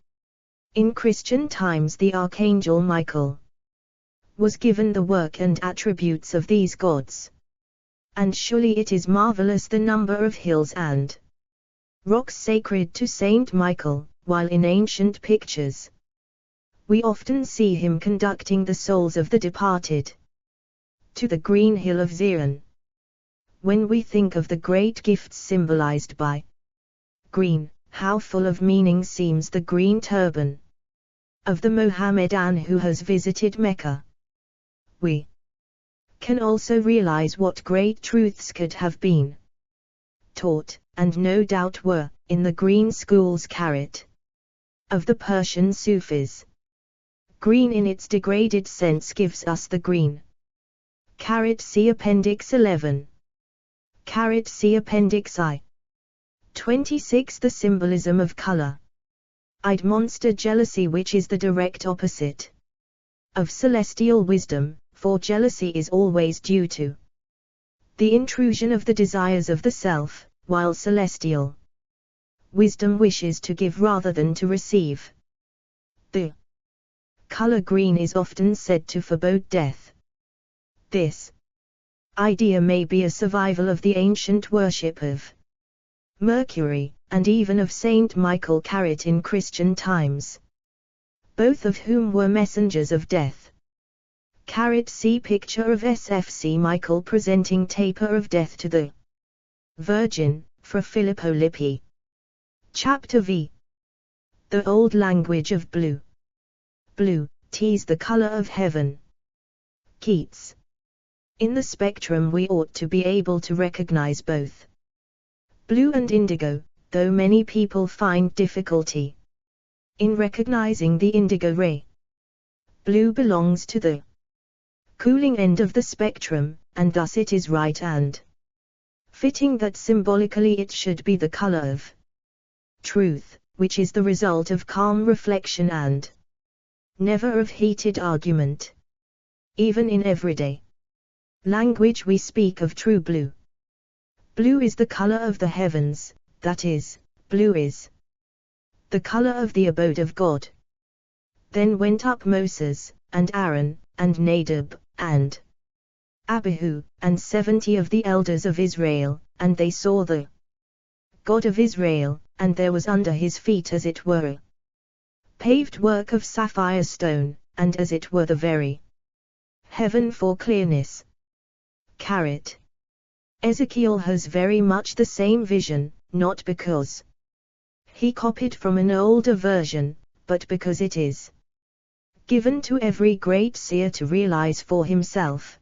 In Christian times the Archangel Michael was given the work and attributes of these gods. And surely it is marvelous the number of hills and rocks sacred to Saint Michael, while in ancient pictures we often see him conducting the souls of the departed to the green hill of Zion. When we think of the great gifts symbolized by green, how full of meaning seems the green turban of the Mohammedan who has visited Mecca. We can also realize what great truths could have been taught, and no doubt were, in the green schools of the Persian Sufis. Green in its degraded sense gives us the green. See Appendix 11. See Appendix I. 26. The symbolism of color. I'd monster jealousy, which is the direct opposite of celestial wisdom, for jealousy is always due to the intrusion of the desires of the self, while celestial wisdom wishes to give rather than to receive. The color green is often said to forebode death. This idea may be a survival of the ancient worship of Mercury, and even of Saint Michael in Christian times, both of whom were messengers of death. See picture of SFC Michael presenting taper of death to the Virgin, fra Filippo Lippi. Chapter V. The Old Language of Blue. Blue, is the color of heaven. Keats. In the spectrum we ought to be able to recognize both blue and indigo, though many people find difficulty in recognizing the indigo ray. Blue belongs to the cooling end of the spectrum, and thus it is right and fitting that symbolically it should be the color of truth, which is the result of calm reflection and never of heated argument. Even in everyday language we speak of true blue. Blue is the color of the heavens, that is, blue is the color of the abode of God. Then went up Moses, and Aaron, and Nadab, and Abihu, and 70 of the elders of Israel, and they saw the God of Israel, and there was under his feet as it were a paved work of sapphire stone, and as it were the very heaven for clearness. Ezekiel has very much the same vision, not because he copied from an older version, but because it is given to every great seer to realize for himself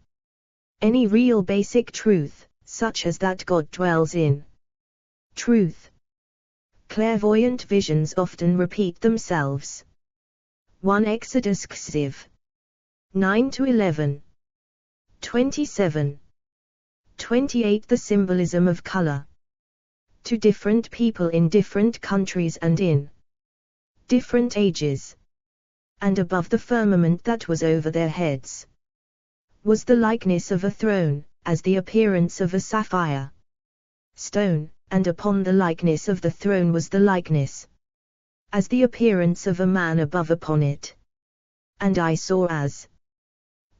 any real basic truth, such as that God dwells in truth. Clairvoyant visions often repeat themselves. 1 Exodus xiv. 9-11. 27. 28 The symbolism of color. To different people in different countries and in different ages, and above the firmament that was over their heads, was the likeness of a throne, as the appearance of a sapphire stone, and upon the likeness of the throne was the likeness, as the appearance of a man above upon it. And I saw as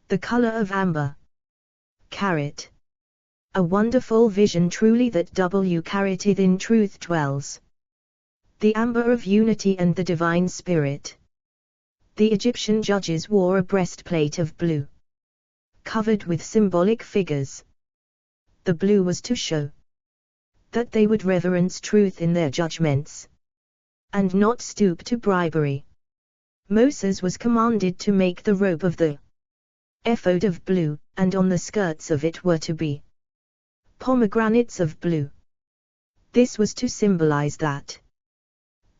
the color of amber. Carat. A wonderful vision truly that carateth in truth dwells. The amber of unity and the divine spirit. The Egyptian judges wore a breastplate of blue, covered with symbolic figures. The blue was to show that they would reverence truth in their judgments, and not stoop to bribery. Moses was commanded to make the robe of the ephod of blue, and on the skirts of it were to be pomegranates of blue. This was to symbolize that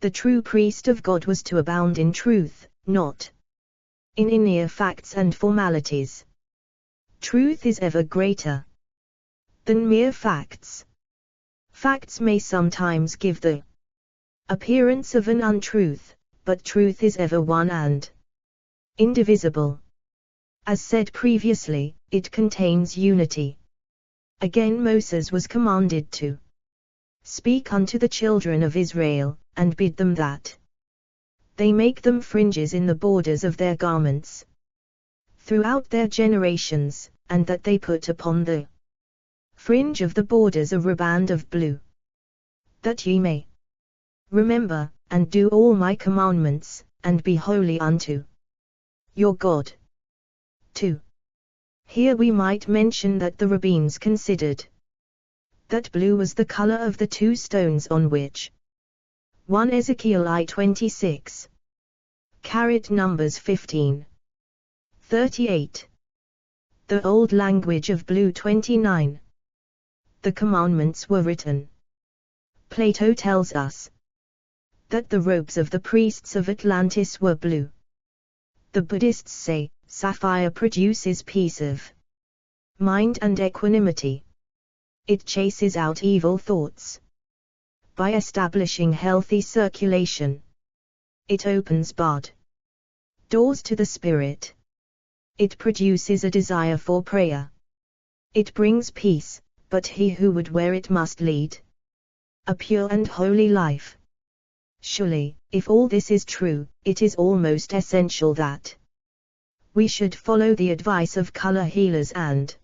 the true priest of God was to abound in truth, not in inane facts and formalities. Truth is ever greater than mere facts. Facts may sometimes give the appearance of an untruth, but truth is ever one and indivisible. As said previously, it contains unity. Again Moses was commanded to speak unto the children of Israel, and bid them that they make them fringes in the borders of their garments throughout their generations, and that they put upon the fringe of the borders a riband of blue, that ye may remember, and do all my commandments, and be holy unto your God. 2. Here we might mention that the rabbins considered that blue was the color of the two stones on which 1 Ezekiel I-26. Carat Numbers 15. 38. The Old Language of Blue 29. The commandments were written. Plato tells us that the robes of the priests of Atlantis were blue. The Buddhists say sapphire produces peace of mind and equanimity. It chases out evil thoughts by establishing healthy circulation. It opens barred doors to the spirit. It produces a desire for prayer. It brings peace, but he who would wear it must lead a pure and holy life. Surely, if all this is true, it is almost essential that we should follow the advice of color healers and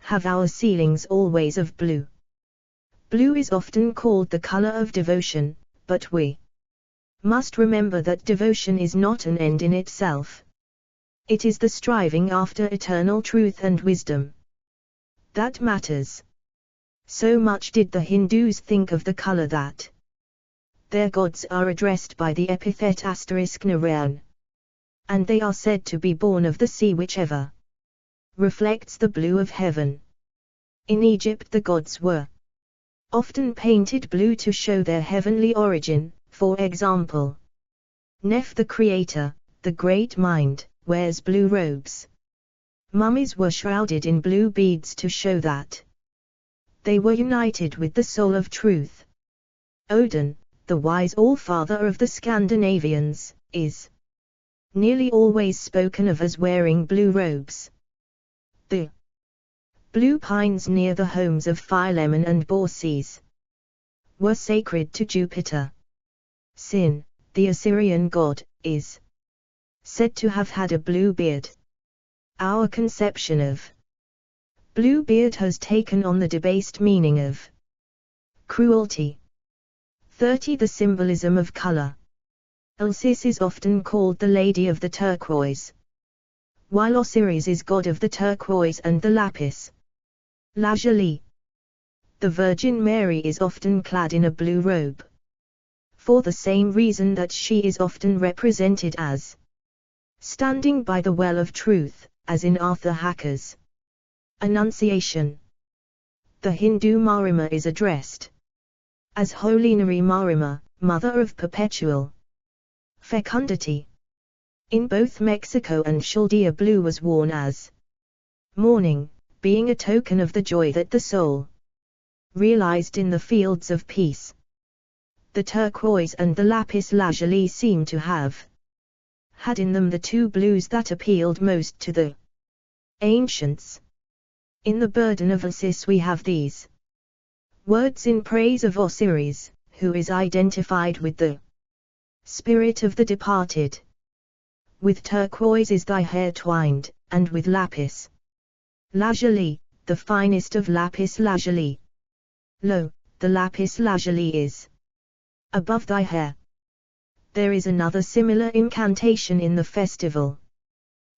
have our ceilings always of blue. Blue is often called the color of devotion, but we must remember that devotion is not an end in itself. It is the striving after eternal truth and wisdom that matters. So much did the Hindus think of the color that their gods are addressed by the epithet *Narayan, and they are said to be born of the sea whichever reflects the blue of heaven. In Egypt the gods were often painted blue to show their heavenly origin. For example, Neph the creator, the great mind, wears blue robes. Mummies were shrouded in blue beads to show that they were united with the soul of truth. Odin, the wise all-father of the Scandinavians, is nearly always spoken of as wearing blue robes. The blue pines near the homes of Philemon and Baucis were sacred to Jupiter. Sin, the Assyrian god, is said to have had a blue beard. Our conception of blue beard has taken on the debased meaning of cruelty. 30. The symbolism of color. Isis is often called the Lady of the Turquoise, while Osiris is god of the turquoise and the lapis lazuli. The Virgin Mary is often clad in a blue robe, for the same reason that she is often represented as standing by the well of truth, as in Arthur Hacker's Annunciation. The Hindu Marima is addressed as Holy Nari Marima, Mother of Perpetual Fecundity. In both Mexico and Chaldea, blue was worn as mourning, being a token of the joy that the soul realized in the fields of peace. The turquoise and the lapis lazuli seem to have had in them the two blues that appealed most to the ancients. In the burden of Isis we have these words in praise of Osiris, who is identified with the spirit of the departed. With turquoise is thy hair twined, and with lapis lazuli, the finest of lapis lazuli. Lo, the lapis lazuli is above thy hair. There is another similar incantation in the festival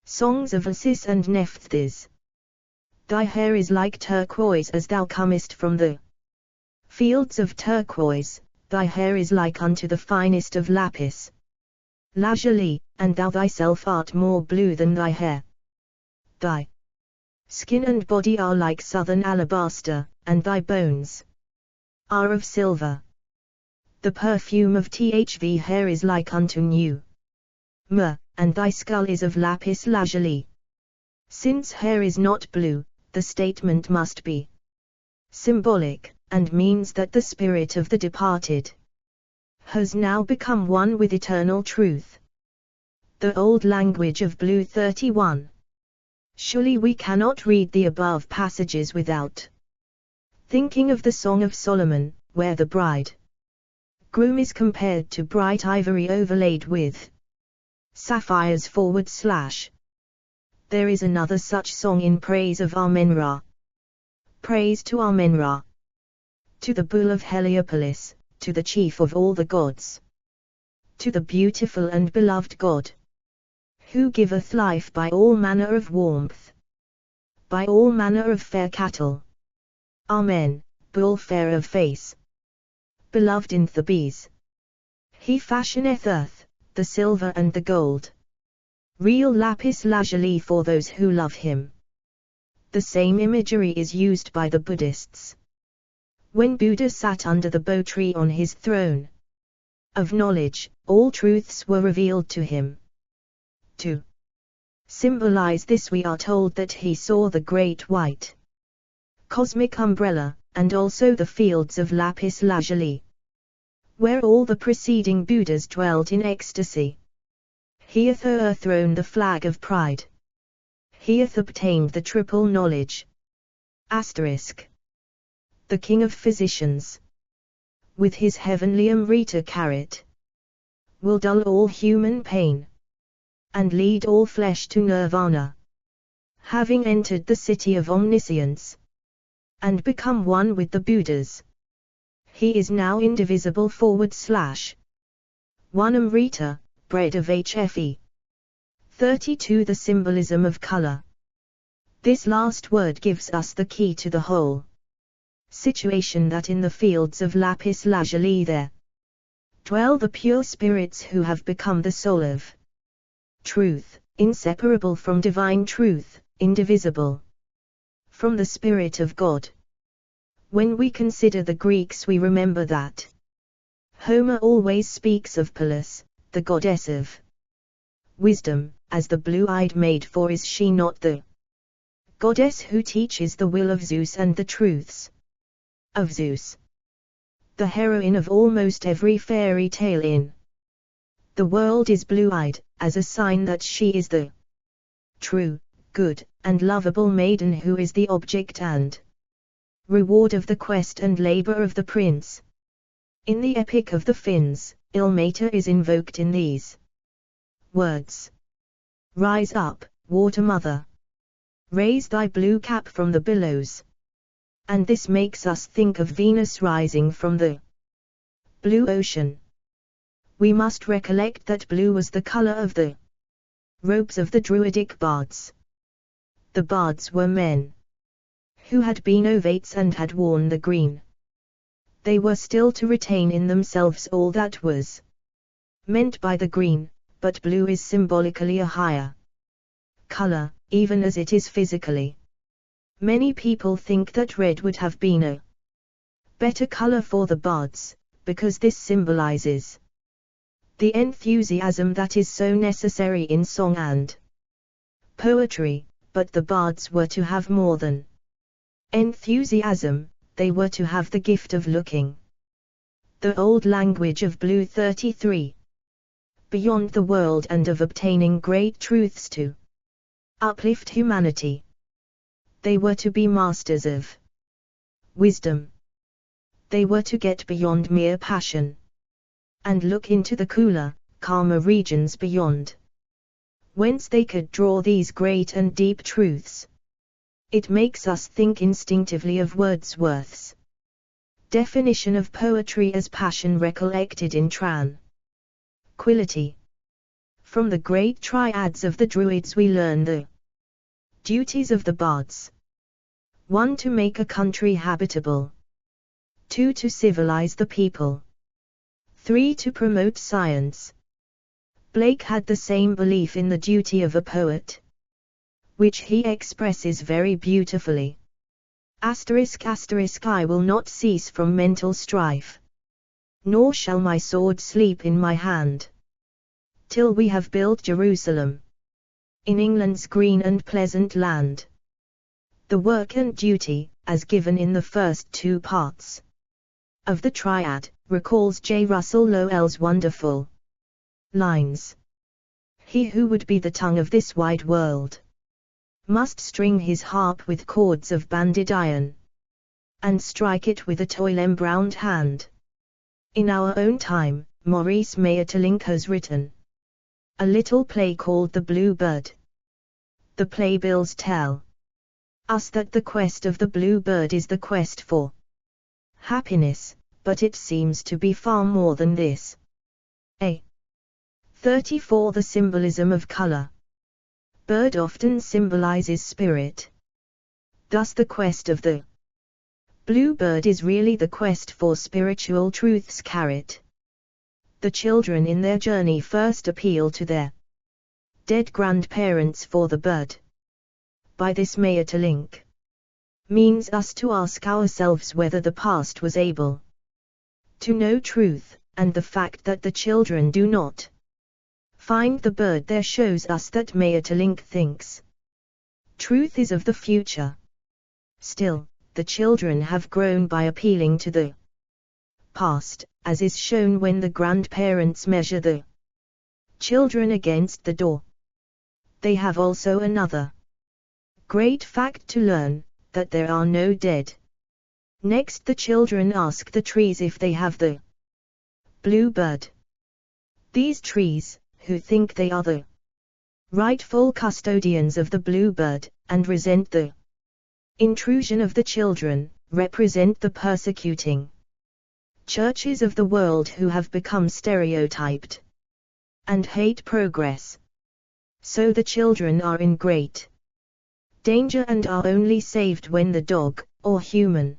songs of Isis and Nephthys. Thy hair is like turquoise as thou comest from the fields of turquoise, thy hair is like unto the finest of lapis lazuli, and thou thyself art more blue than thy hair. Thy skin and body are like southern alabaster, and thy bones are of silver. The perfume of thv hair is like unto new myrrh, and thy skull is of lapis lazuli. Since hair is not blue, the statement must be symbolic, and means that the spirit of the departed has now become one with eternal truth. The old language of Blue 31. Surely we cannot read the above passages without thinking of the Song of Solomon, where the bridegroom is compared to bright ivory overlaid with sapphires / There is another such song in praise of Amen-Ra. Praise to Amen-Ra, to the bull of Heliopolis, to the chief of all the gods, to the beautiful and beloved God, who giveth life by all manner of warmth, by all manner of fair cattle. Amen, bull fair of face, beloved in Thebes. He fashioneth earth, the silver and the gold, real lapis lazuli for those who love him. The same imagery is used by the Buddhists. When Buddha sat under the bo tree on his throne of knowledge, all truths were revealed to him. To symbolize this, we are told that he saw the great white cosmic umbrella, and also the fields of lapis lazuli, where all the preceding Buddhas dwelt in ecstasy. He hath o'erthrown the flag of pride. He hath obtained the triple knowledge. The king of physicians, with his heavenly Amrita carrot, will dull all human pain, and lead all flesh to nirvana. Having entered the city of omniscience, and become one with the Buddhas, he is now indivisible / one Amrita, bread of HFE. 32. The symbolism of color. This last word gives us the key to the whole situation, that in the fields of lapis lazuli there dwell the pure spirits who have become the soul of truth, inseparable from divine truth, indivisible from the Spirit of God. When we consider the Greeks, we remember that Homer always speaks of Pallas, the goddess of wisdom, as the blue-eyed maid, for is she not the goddess who teaches the will of Zeus and the truths of Zeus? The heroine of almost every fairy tale in the world is blue-eyed, as a sign that she is the true, good, and lovable maiden who is the object and reward of the quest and labor of the prince. In the Epic of the Finns, Ilmater is invoked in these words: Rise up, water mother. Raise thy blue cap from the billows. And this makes us think of Venus rising from the blue ocean. We must recollect that blue was the color of the robes of the Druidic bards. The bards were men who had been ovates and had worn the green. They were still to retain in themselves all that was meant by the green, but blue is symbolically a higher color, even as it is physically. Many people think that red would have been a better color for the bards, because this symbolizes the enthusiasm that is so necessary in song and poetry, but the bards were to have more than enthusiasm, they were to have the gift of looking. The old language of Blue 33. Beyond the world and of obtaining great truths to uplift humanity. They were to be masters of wisdom. They were to get beyond mere passion and look into the cooler, calmer regions beyond, whence they could draw these great and deep truths. It makes us think instinctively of Wordsworth's definition of poetry as passion recollected in tranquility. From the great triads of the Druids we learn the duties of the bards. 1. To make a country habitable. 2. To civilize the people. 3. To promote science. Blake had the same belief in the duty of a poet, which he expresses very beautifully. I will not cease from mental strife, nor shall my sword sleep in my hand, till we have built Jerusalem, in England's green and pleasant land. The work and duty, as given in the first two parts of the triad, recalls J. Russell Lowell's wonderful lines. He who would be the tongue of this wide world must string his harp with chords of banded iron, and strike it with a toil-embrowned hand. In our own time, Maurice Maeterlinck has written a little play called The Blue Bird. The playbills tell us that the quest of the blue bird is the quest for happiness, but it seems to be far more than this. 34. The symbolism of color. Bird often symbolizes spirit. Thus the quest of the blue bird is really the quest for spiritual truths. The children in their journey first appeal to their dead grandparents for the bird. By this Maeterlinck means us to ask ourselves whether the past was able to know truth, and the fact that the children do not find the bird there shows us that Maeterlinck thinks truth is of the future. Still, the children have grown by appealing to the past, as is shown when the grandparents measure the children against the door. They have also another great fact to learn, that there are no dead. Next the children ask the trees if they have the blue bird. These trees, who think they are the rightful custodians of the bluebird, and resent the intrusion of the children, represent the persecuting churches of the world who have become stereotyped and hate progress. So the children are in great danger and are only saved when the dog, or human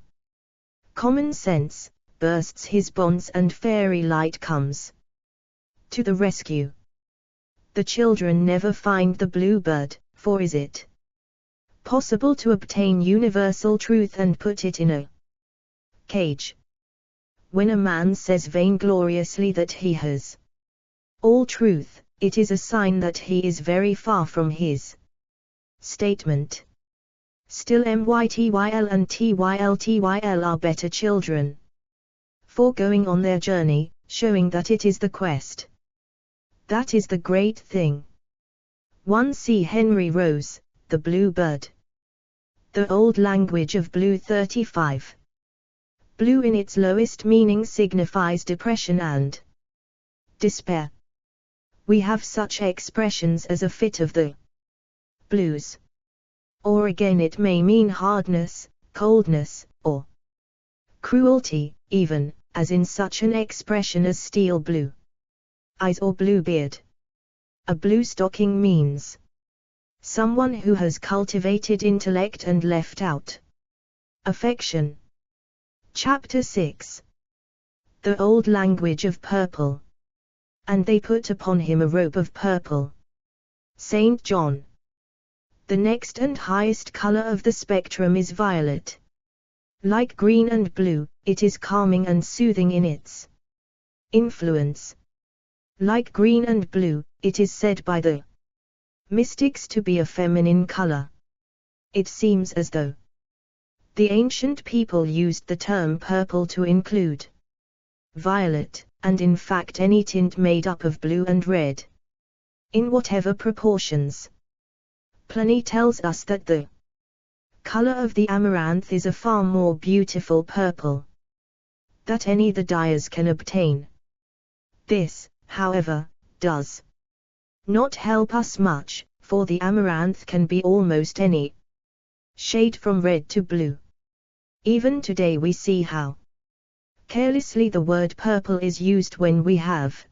common sense, bursts his bonds and fairy light comes to the rescue. The children never find the bluebird, for is it possible to obtain universal truth and put it in a cage? When a man says vaingloriously that he has all truth, it is a sign that he is very far from his statement. Still MYTYL and TYL are better children for going on their journey, showing that it is the quest that is the great thing. 1. C. Henry Rose, The Blue Bird. The old language of Blue 35. Blue in its lowest meaning signifies depression and despair. We have such expressions as a fit of the blues. Or again it may mean hardness, coldness, or cruelty, even, as in such an expression as steel blue eyes or blue beard. A blue stocking means someone who has cultivated intellect and left out Affection. Chapter 6. The old language of purple. And they put upon him a robe of purple. St. John. The next and highest color of the spectrum is violet. Like green and blue, it is calming and soothing in its influence. Like green and blue, it is said by the mystics to be a feminine color. It seems as though the ancient people used the term purple to include violet, and in fact any tint made up of blue and red, in whatever proportions. Pliny tells us that the color of the amaranth is a far more beautiful purple that any the dyers can obtain. This, however, does not help us much, for the amaranth can be almost any shade from red to blue. Even today we see how carelessly the word purple is used when we have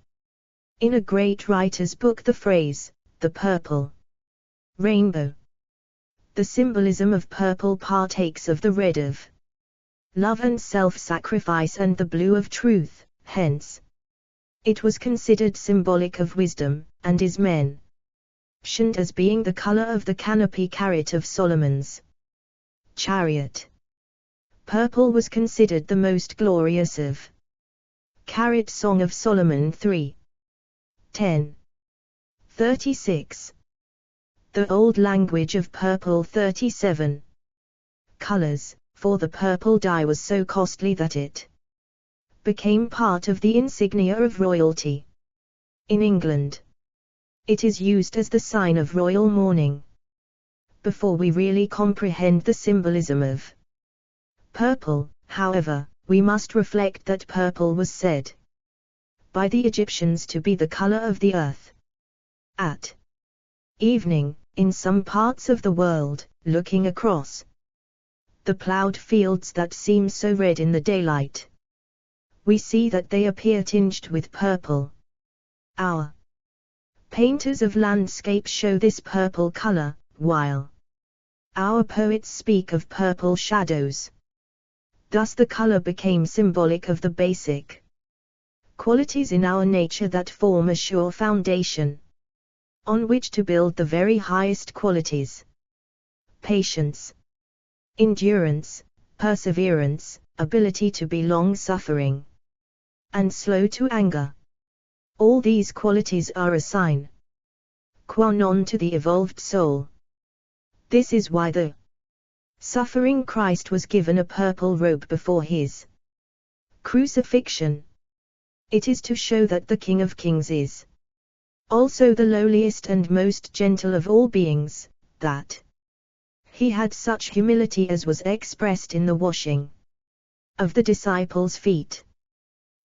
in a great writer's book the phrase, the purple rainbow. The symbolism of purple partakes of the red of love and self-sacrifice and the blue of truth, hence it was considered symbolic of wisdom, and is mentioned as being the color of the canopy carrot of Solomon's chariot. Purple was considered the most glorious of Carrot Song of Solomon 3:10. 36. The old language of purple 37. Colors, for the purple dye was so costly that it became part of the insignia of royalty. In England, it is used as the sign of royal mourning. Before we really comprehend the symbolism of purple, however, we must reflect that purple was said by the Egyptians to be the color of the earth. At evening, in some parts of the world, looking across the plowed fields that seem so red in the daylight, we see that they appear tinged with purple. Our painters of landscape show this purple color, while our poets speak of purple shadows. Thus the color became symbolic of the basic qualities in our nature that form a sure foundation on which to build the very highest qualities: patience, endurance, perseverance, ability to be long-suffering, and slow to anger. All these qualities are a sine qua non to the evolved soul. This is why the suffering Christ was given a purple robe before his crucifixion. It is to show that the King of Kings is also the lowliest and most gentle of all beings, that he had such humility as was expressed in the washing of the disciples' feet.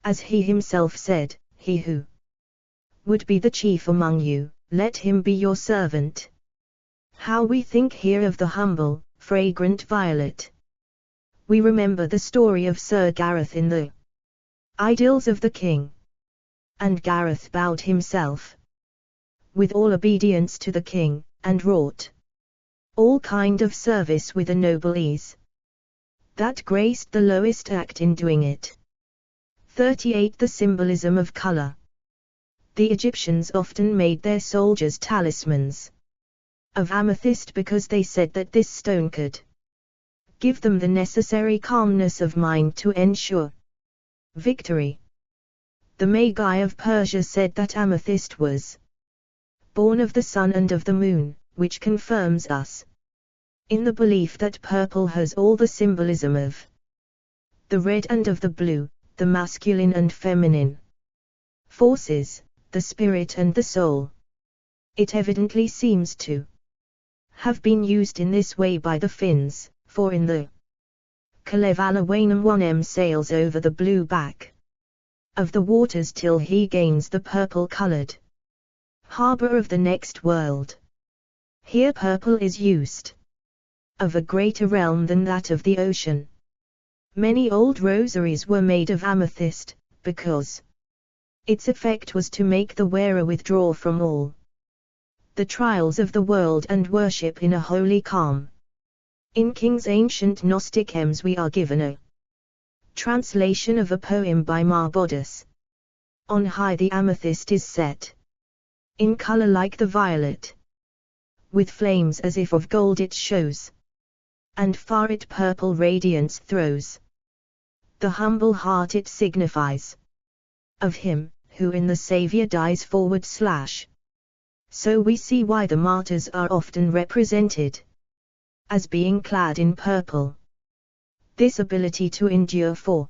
As he himself said, "He who would be the chief among you, let him be your servant." How we think here of the humble, fragrant violet. We remember the story of Sir Gareth in the Idylls of the King. And Gareth bowed himself with all obedience to the king, and wrought all kind of service with a noble ease that graced the lowest act in doing it. 38. The symbolism of color. The Egyptians often made their soldiers talismans of amethyst because they said that this stone could give them the necessary calmness of mind to ensure victory. The Magi of Persia said that amethyst was born of the sun and of the moon, which confirms us in the belief that purple has all the symbolism of the red and of the blue, the masculine and feminine forces, the spirit and the soul. It evidently seems to have been used in this way by the Finns, for in the Kalevala sails over the blue back of the waters till he gains the purple-colored harbor of the next world. Here purple is used of a greater realm than that of the ocean. Many old rosaries were made of amethyst, because its effect was to make the wearer withdraw from all the trials of the world and worship in a holy calm. In King's ancient Gnostic hymns we are given a translation of a poem by Marbodus. On high the amethyst is set, in color like the violet, with flames as if of gold it shows, and far it purple radiance throws. The humble heart it signifies, of him, who in the Saviour dies /. So we see why the martyrs are often represented as being clad in purple. This ability to endure for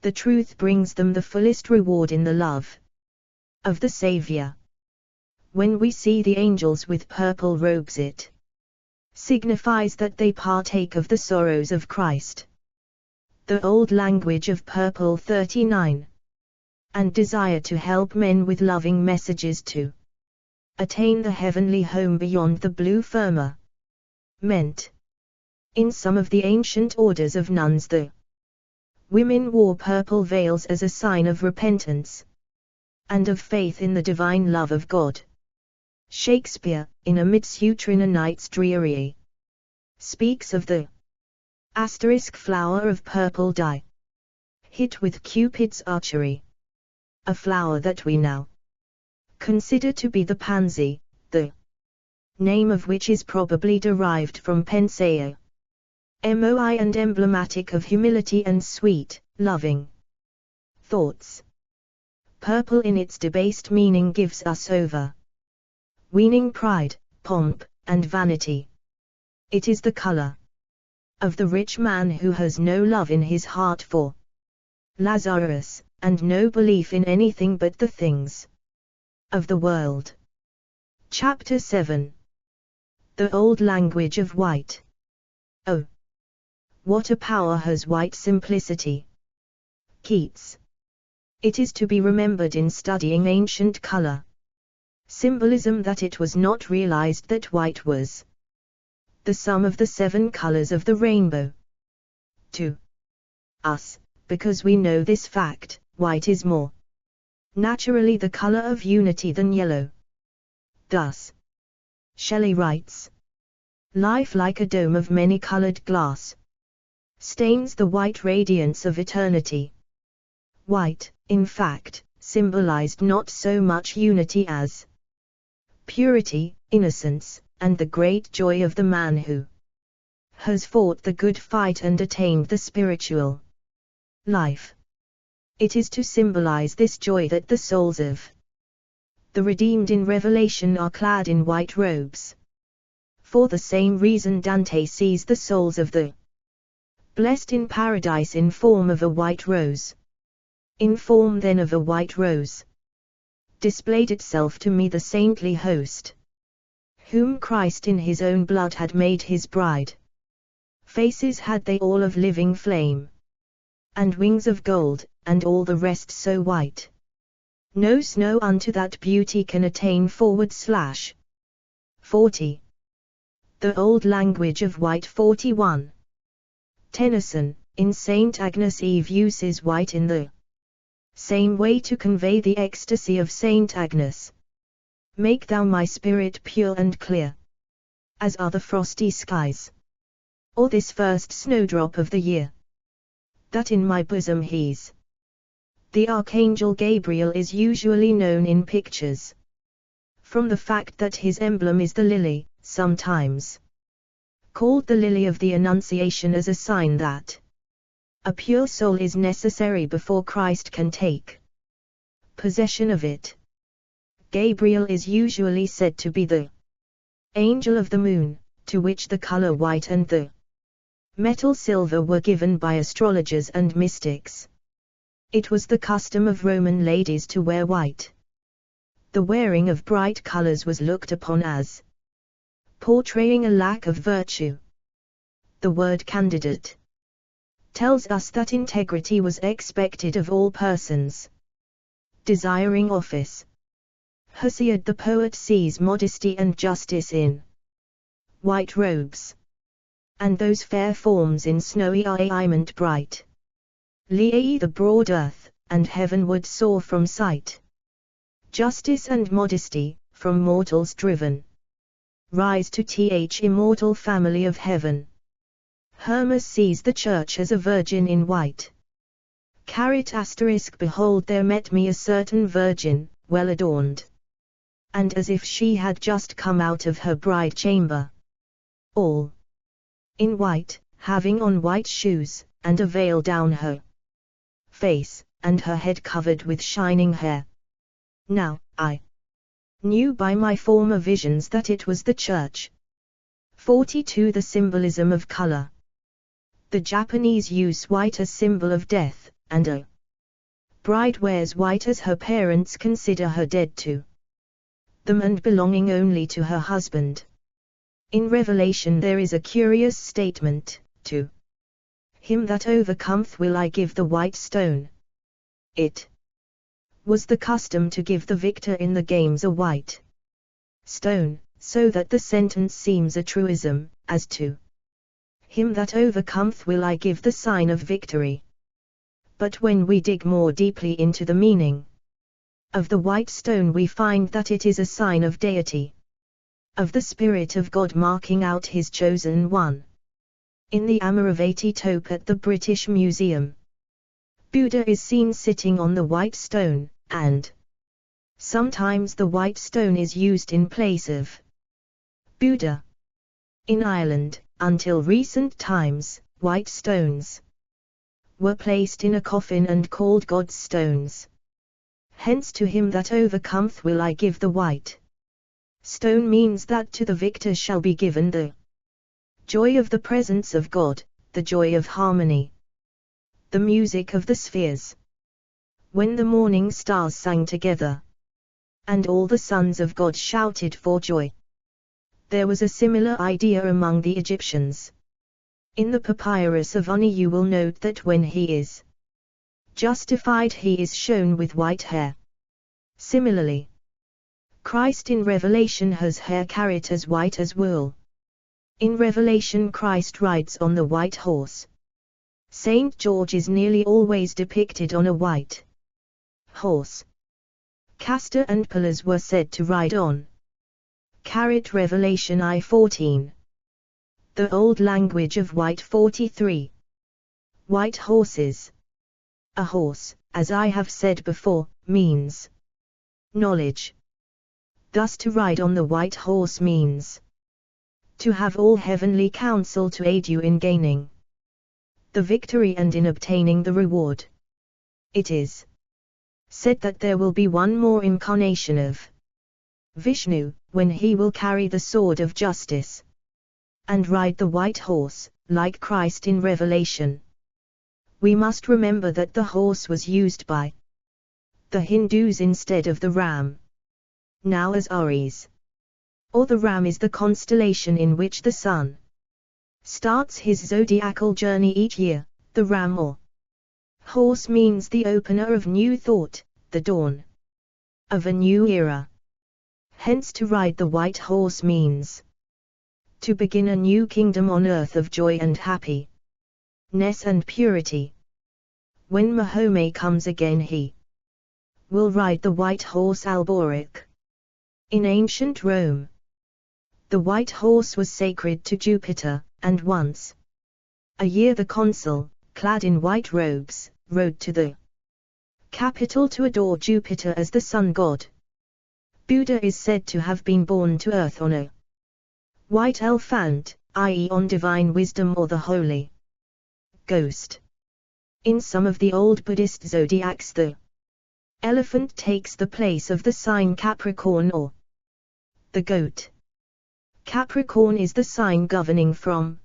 the truth brings them the fullest reward in the love of the Saviour. When we see the angels with purple robes, it signifies that they partake of the sorrows of Christ. The old language of purple 39. And desire to help men with loving messages to attain the heavenly home beyond the blue firmament. In some of the ancient orders of nuns the women wore purple veils as a sign of repentance and of faith in the divine love of God. Shakespeare, in A Midsummer Night's Dreary, speaks of the flower of purple dye, hit with Cupid's archery, a flower that we now consider to be the pansy, the name of which is probably derived from penseo, moi, and emblematic of humility and sweet, loving thoughts. Purple in its debased meaning gives us overweening pride, pomp, and vanity. It is the color of the rich man who has no love in his heart for Lazarus, and no belief in anything but the things of the world. Chapter 7. The Old Language of White. Oh, what a power has white simplicity! Keats. It is to be remembered in studying ancient color symbolism that it was not realized that white was the sum of the 7 colors of the rainbow. To us, because we know this fact, white is more naturally the color of unity than yellow. Thus, Shelley writes, life like a dome of many-colored glass stains the white radiance of eternity. White, in fact, symbolized not so much unity as purity, innocence, and the great joy of the man who has fought the good fight and attained the spiritual life. It is to symbolize this joy that the souls of the redeemed in Revelation are clad in white robes. For the same reason Dante sees the souls of the blessed in paradise in form of a white rose. In form then of a white rose displayed itself to me the saintly host, whom Christ in his own blood had made his bride. Faces had they all of living flame, and wings of gold, and all the rest so white. No snow unto that beauty can attain /. 40. The Old Language of White 41. Tennyson, in St. Agnes Eve, uses white in the same way to convey the ecstasy of St. Agnes. Make thou my spirit pure and clear, as are the frosty skies, or this first snowdrop of the year, that in my bosom he's. The Archangel Gabriel is usually known in pictures, from the fact that his emblem is the lily, sometimes called the lily of the Annunciation, as a sign that a pure soul is necessary before Christ can take possession of it. Gabriel is usually said to be the angel of the moon, to which the color white and the metal silver were given by astrologers and mystics. It was the custom of Roman ladies to wear white. The wearing of bright colors was looked upon as portraying a lack of virtue. The word candidate tells us that integrity was expected of all persons desiring office. Hesiod the poet sees modesty and justice in white robes, and those fair forms in snowy raiment bright. Lea the broad earth, and heaven would soar from sight. Justice and modesty, from mortals driven, rise to th immortal family of heaven. Hermes sees the church as a virgin in white. *** Behold, there met me a certain virgin, well adorned, and as if she had just come out of her bride chamber, all in white, having on white shoes, and a veil down her face, and her head covered with shining hair. Now, I knew by my former visions that it was the church. 42. The symbolism of color. The Japanese use white as symbol of death, and a bride wears white as her parents consider her dead to them and belonging only to her husband. In Revelation there is a curious statement, "To him that overcometh will I give the white stone." It was the custom to give the victor in the games a white stone, so that the sentence seems a truism, as to him that overcometh will I give the sign of victory. But when we dig more deeply into the meaning of the white stone, we find that it is a sign of deity, of the Spirit of God marking out His chosen one. In the Amaravati tope at the British Museum, Buddha is seen sitting on the white stone, and sometimes the white stone is used in place of Buddha. In Ireland, until recent times, white stones were placed in a coffin and called God's stones. Hence, to him that overcometh will I give the white stone means that to the victor shall be given the joy of the presence of God, the joy of harmony, the music of the spheres. When the morning stars sang together, and all the sons of God shouted for joy. There was a similar idea among the Egyptians. In the papyrus of Uni you will note that when he is justified he is shown with white hair. Similarly, Christ in Revelation has hair carried as white as wool. In Revelation Christ rides on the white horse. Saint George is nearly always depicted on a white horse. Castor and Pillars were said to ride on carried. Revelation I-14. The Old Language of White 43. White horses. A horse, as I have said before, means knowledge. Thus to ride on the white horse means to have all heavenly counsel to aid you in gaining the victory and in obtaining the reward. It is said that there will be one more incarnation of Vishnu, when he will carry the sword of justice and ride the white horse, like Christ in Revelation. We must remember that the horse was used by the Hindus instead of the ram, now as Aries. Or the ram is the constellation in which the sun starts his zodiacal journey each year. The ram or horse means the opener of new thought, the dawn of a new era. Hence to ride the white horse means to begin a new kingdom on earth of joy and happiness and purity. When Mahomet comes again he will ride the white horse Alboric. In ancient Rome, the white horse was sacred to Jupiter, and once a year the consul, clad in white robes, rode to the capital to adore Jupiter as the sun god. Buddha is said to have been born to earth on a white elephant, i.e. on divine wisdom or the Holy Ghost. In some of the old Buddhist zodiacs the elephant takes the place of the sign Capricorn or the goat. Capricorn is the sign governing from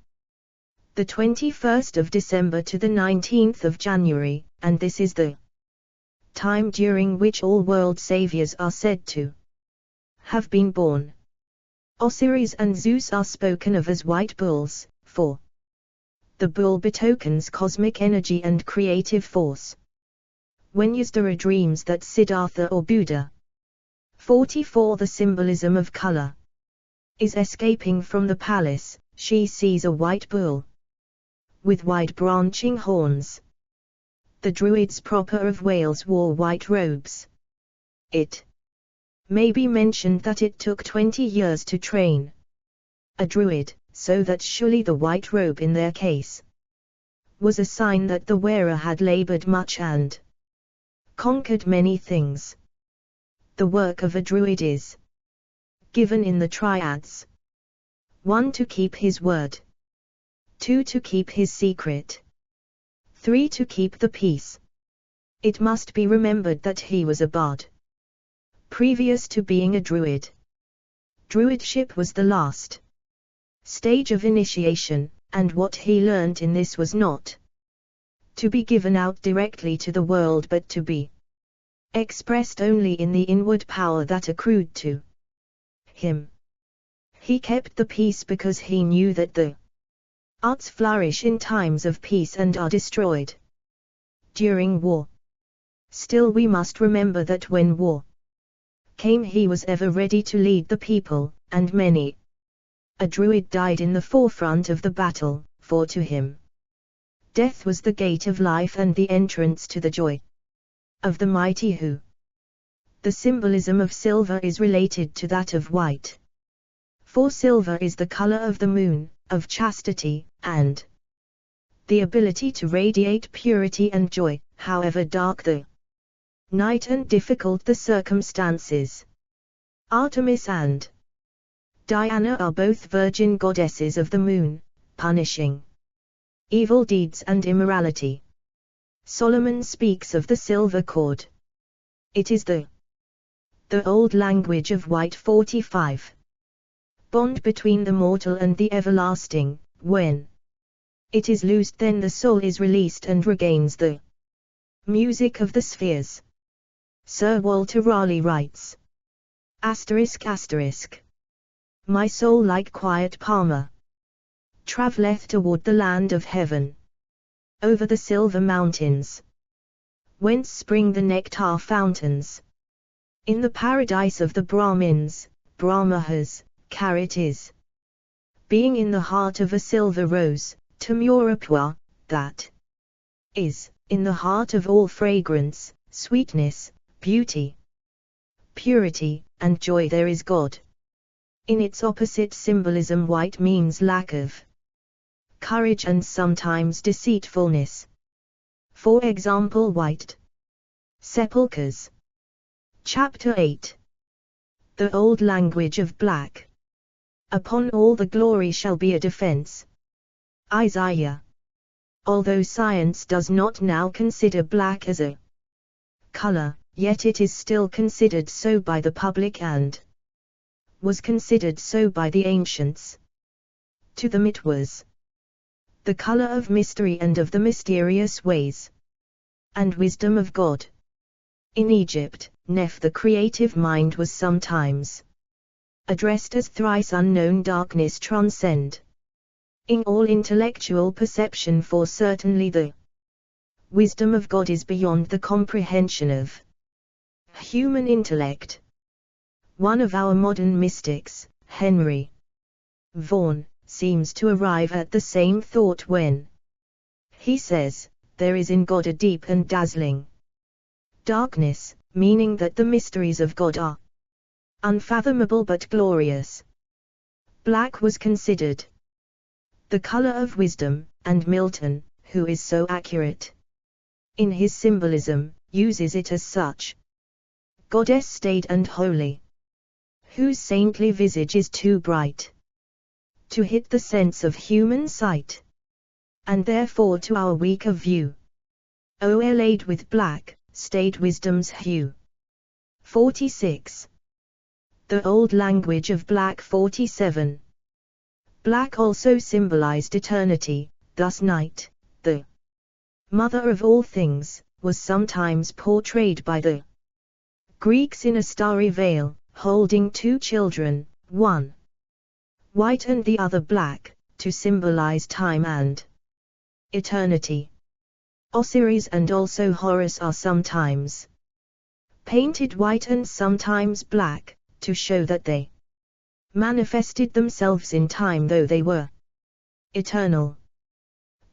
the 21st of December to the 19th of January, and this is the time during which all world saviors are said to have been born. Osiris and Zeus are spoken of as white bulls, for the bull betokens cosmic energy and creative force. When Yasdhara dreams that Siddhartha or Buddha 44. The symbolism of color is escaping from the palace, she sees a white bull with wide branching horns. The Druids proper of Wales wore white robes. It may be mentioned that it took 20 years to train a Druid, so that surely the white robe in their case was a sign that the wearer had labored much and conquered many things. The work of a druid is given in the triads. 1. To keep his word. 2. To keep his secret. 3. To keep the peace. It must be remembered that he was a bard previous to being a druid. Druidship was the last stage of initiation, and what he learnt in this was not to be given out directly to the world but to be expressed only in the inward power that accrued to him. He kept the peace because he knew that the arts flourish in times of peace and are destroyed during war. Still we must remember that when war came he was ever ready to lead the people, and many a druid died in the forefront of the battle, for to him death was the gate of life and the entrance to the joy of the mighty who. The symbolism of silver is related to that of white. For silver is the color of the moon, of chastity, and the ability to radiate purity and joy, however dark the night and difficult the circumstances. Artemis and Diana are both virgin goddesses of the moon, punishing evil deeds and immorality. Solomon speaks of the silver cord. It is the old language of white 45. Bond between the mortal and the everlasting. When it is loosed, then the soul is released and regains the music of the spheres. Sir Walter Raleigh writes, ****, my soul like quiet Palmer travelleth toward the land of heaven, over the silver mountains, whence spring the nectar fountains. In the paradise of the Brahmins, Brahmahas, carrot is, being in the heart of a silver rose, Tamurapua, that is, in the heart of all fragrance, sweetness, beauty, purity, and joy there is God. In its opposite symbolism, white means lack of courage and sometimes deceitfulness. For example, white sepulchres. Chapter 8. The old language of black. Upon all the glory shall be a defense. Isaiah. Although science does not now consider black as a color, yet it is still considered so by the public and was considered so by the ancients. To them it was the color of mystery and of the mysterious ways and wisdom of God. In Egypt, Neph, the creative mind, was sometimes addressed as thrice unknown darkness transcend in all intellectual perception, for certainly the wisdom of God is beyond the comprehension of human intellect. One of our modern mystics, Henry Vaughan, seems to arrive at the same thought when he says, "There is in God a deep and dazzling darkness," meaning that the mysteries of God are unfathomable but glorious. Black was considered the color of wisdom, and Milton, who is so accurate in his symbolism, uses it as such. Goddess staid and holy, whose saintly visage is too bright to hit the sense of human sight, and therefore to our weaker view, o'erlaid with black, staid wisdom's hue. 46. The old language of black 47. Black also symbolized eternity, thus night, the mother of all things, was sometimes portrayed by the Greeks in a starry veil, holding two children, one white and the other black, to symbolize time and eternity. Osiris and also Horus are sometimes painted white and sometimes black, to show that they manifested themselves in time though they were eternal.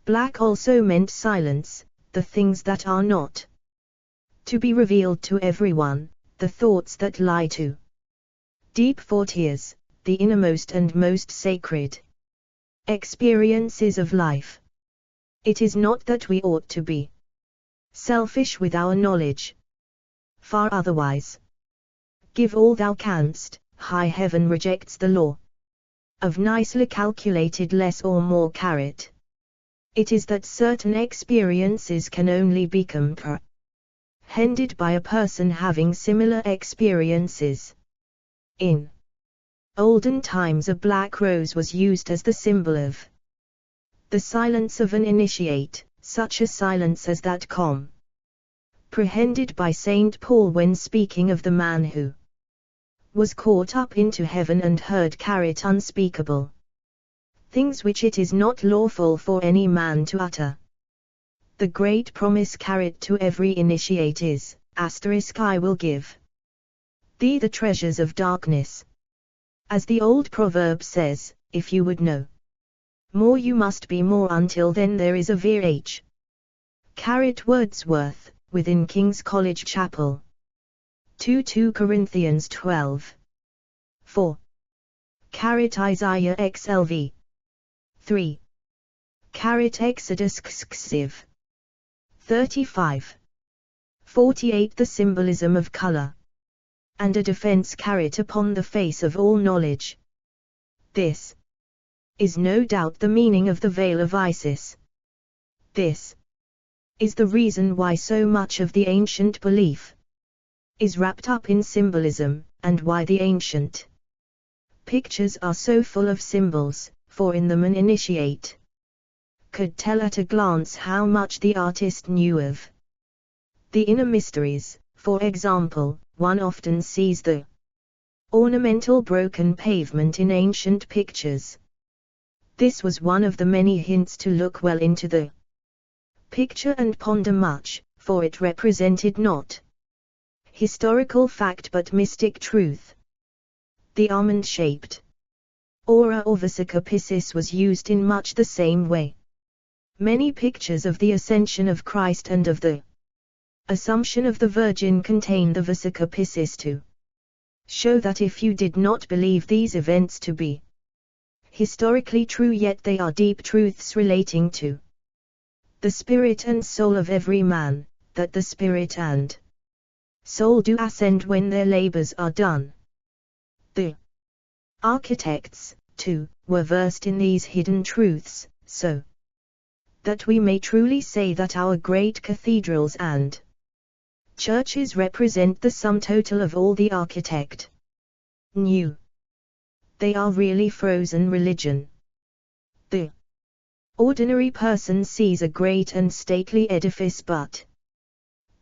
Black also meant silence, the things that are not to be revealed to everyone, the thoughts that lie too deep for tears, the innermost and most sacred. Experiences of life. It is not that we ought to be selfish with our knowledge. Far otherwise. Give all thou canst, high heaven rejects the law of nicely calculated less or more carat. It is that certain experiences can only be comprehended by a person having similar experiences. In olden times a black rose was used as the symbol of the silence of an initiate, such a silence as that comprehended by St. Paul when speaking of the man who was caught up into heaven and heard carat unspeakable things which it is not lawful for any man to utter. The great promise carat to every initiate is, I will give thee the treasures of darkness. As the old proverb says, if you would know more you must be more. Until then there is a VH. Carat Wordsworth, within King's College Chapel. 2 Corinthians 12. 4. Carat Isaiah XLV. 3. Carat Exodus XXIV. 35. 48 The symbolism of color. And a defense carat upon the face of all knowledge. This is no doubt the meaning of the veil of Isis. This is the reason why so much of the ancient belief is wrapped up in symbolism, and why the ancient pictures are so full of symbols, for in them an initiate could tell at a glance how much the artist knew of the inner mysteries. For example, one often sees the ornamental broken pavement in ancient pictures. This was one of the many hints to look well into the picture and ponder much, for it represented not historical fact but mystic truth. The almond-shaped aura or vesica piscis was used in much the same way. Many pictures of the Ascension of Christ and of the Assumption of the Virgin contain the vesica piscis to show that if you did not believe these events to be historically true, yet they are deep truths relating to the spirit and soul of every man, that the spirit and soul do ascend when their labors are done. The architects, too, were versed in these hidden truths, so that we may truly say that our great cathedrals and churches represent the sum total of all the architect knew. They are really frozen religion. The ordinary person sees a great and stately edifice, but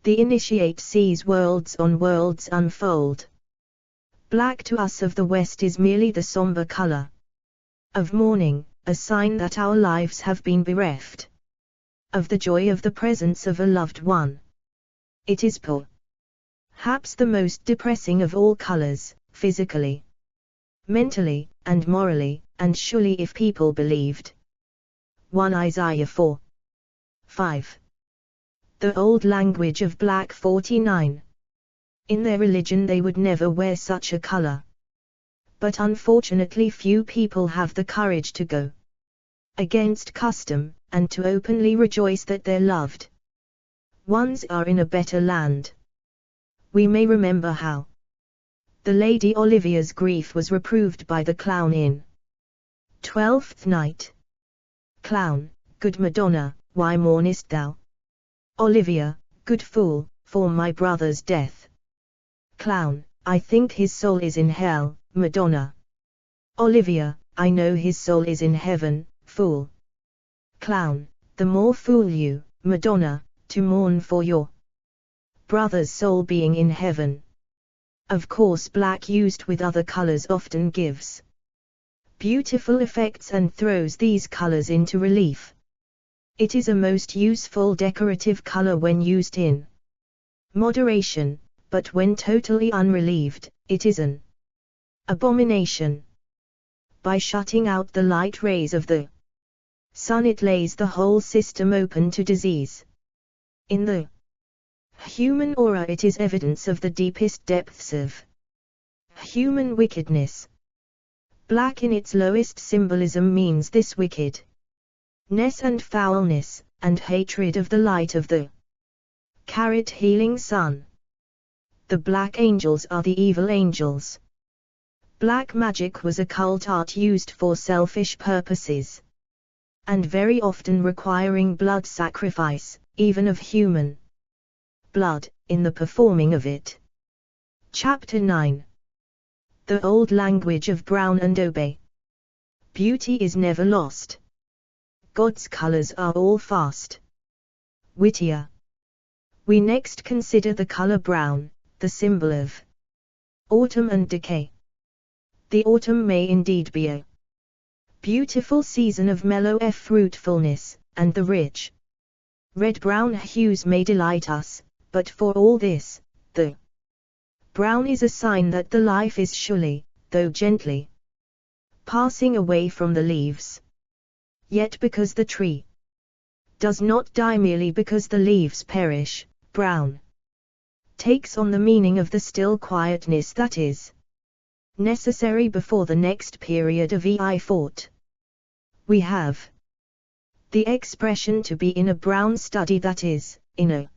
the initiate sees worlds on worlds unfold. Black to us of the West is merely the somber color of mourning, a sign that our lives have been bereft of the joy of the presence of a loved one. It is perhaps the most depressing of all colors, physically, mentally, and morally, and surely if people believed 1 Isaiah 4. 5. The old language of black 49. In their religion they would never wear such a color. But unfortunately few people have the courage to go against custom, and to openly rejoice that their loved ones are in a better land. We may remember how the Lady Olivia's grief was reproved by the clown in Twelfth Night. Clown, good Madonna, why mournest thou? Olivia, good fool, for my brother's death. Clown, I think his soul is in hell, Madonna. Olivia, I know his soul is in heaven, fool. Clown, the more fool you, Madonna, to mourn for your brother's soul being in heaven. Of course black used with other colors often gives beautiful effects and throws these colors into relief. It is a most useful decorative color when used in moderation, but when totally unrelieved, it is an abomination. By shutting out the light rays of the sun it lays the whole system open to disease. In the human aura it is evidence of the deepest depths of human wickedness. Black in its lowest symbolism means this wickedness and foulness, and hatred of the light of the healing sun. The black angels are the evil angels. Black magic was occult art used for selfish purposes, and very often requiring blood sacrifice, even of human blood, in the performing of it. Chapter 9. The Old Language of Brown and Obey. Beauty is never lost. God's colors are all fast. Whittier. We next consider the color brown, the symbol of autumn and decay. The autumn may indeed be a beautiful season of mellow fruitfulness, and the rich red-brown hues may delight us, but for all this, the brown is a sign that the life is surely, though gently, passing away from the leaves. Yet because the tree does not die merely because the leaves perish, brown takes on the meaning of the still quietness that is necessary before the next period of thought. We have the expression to be in a brown study, that is, in a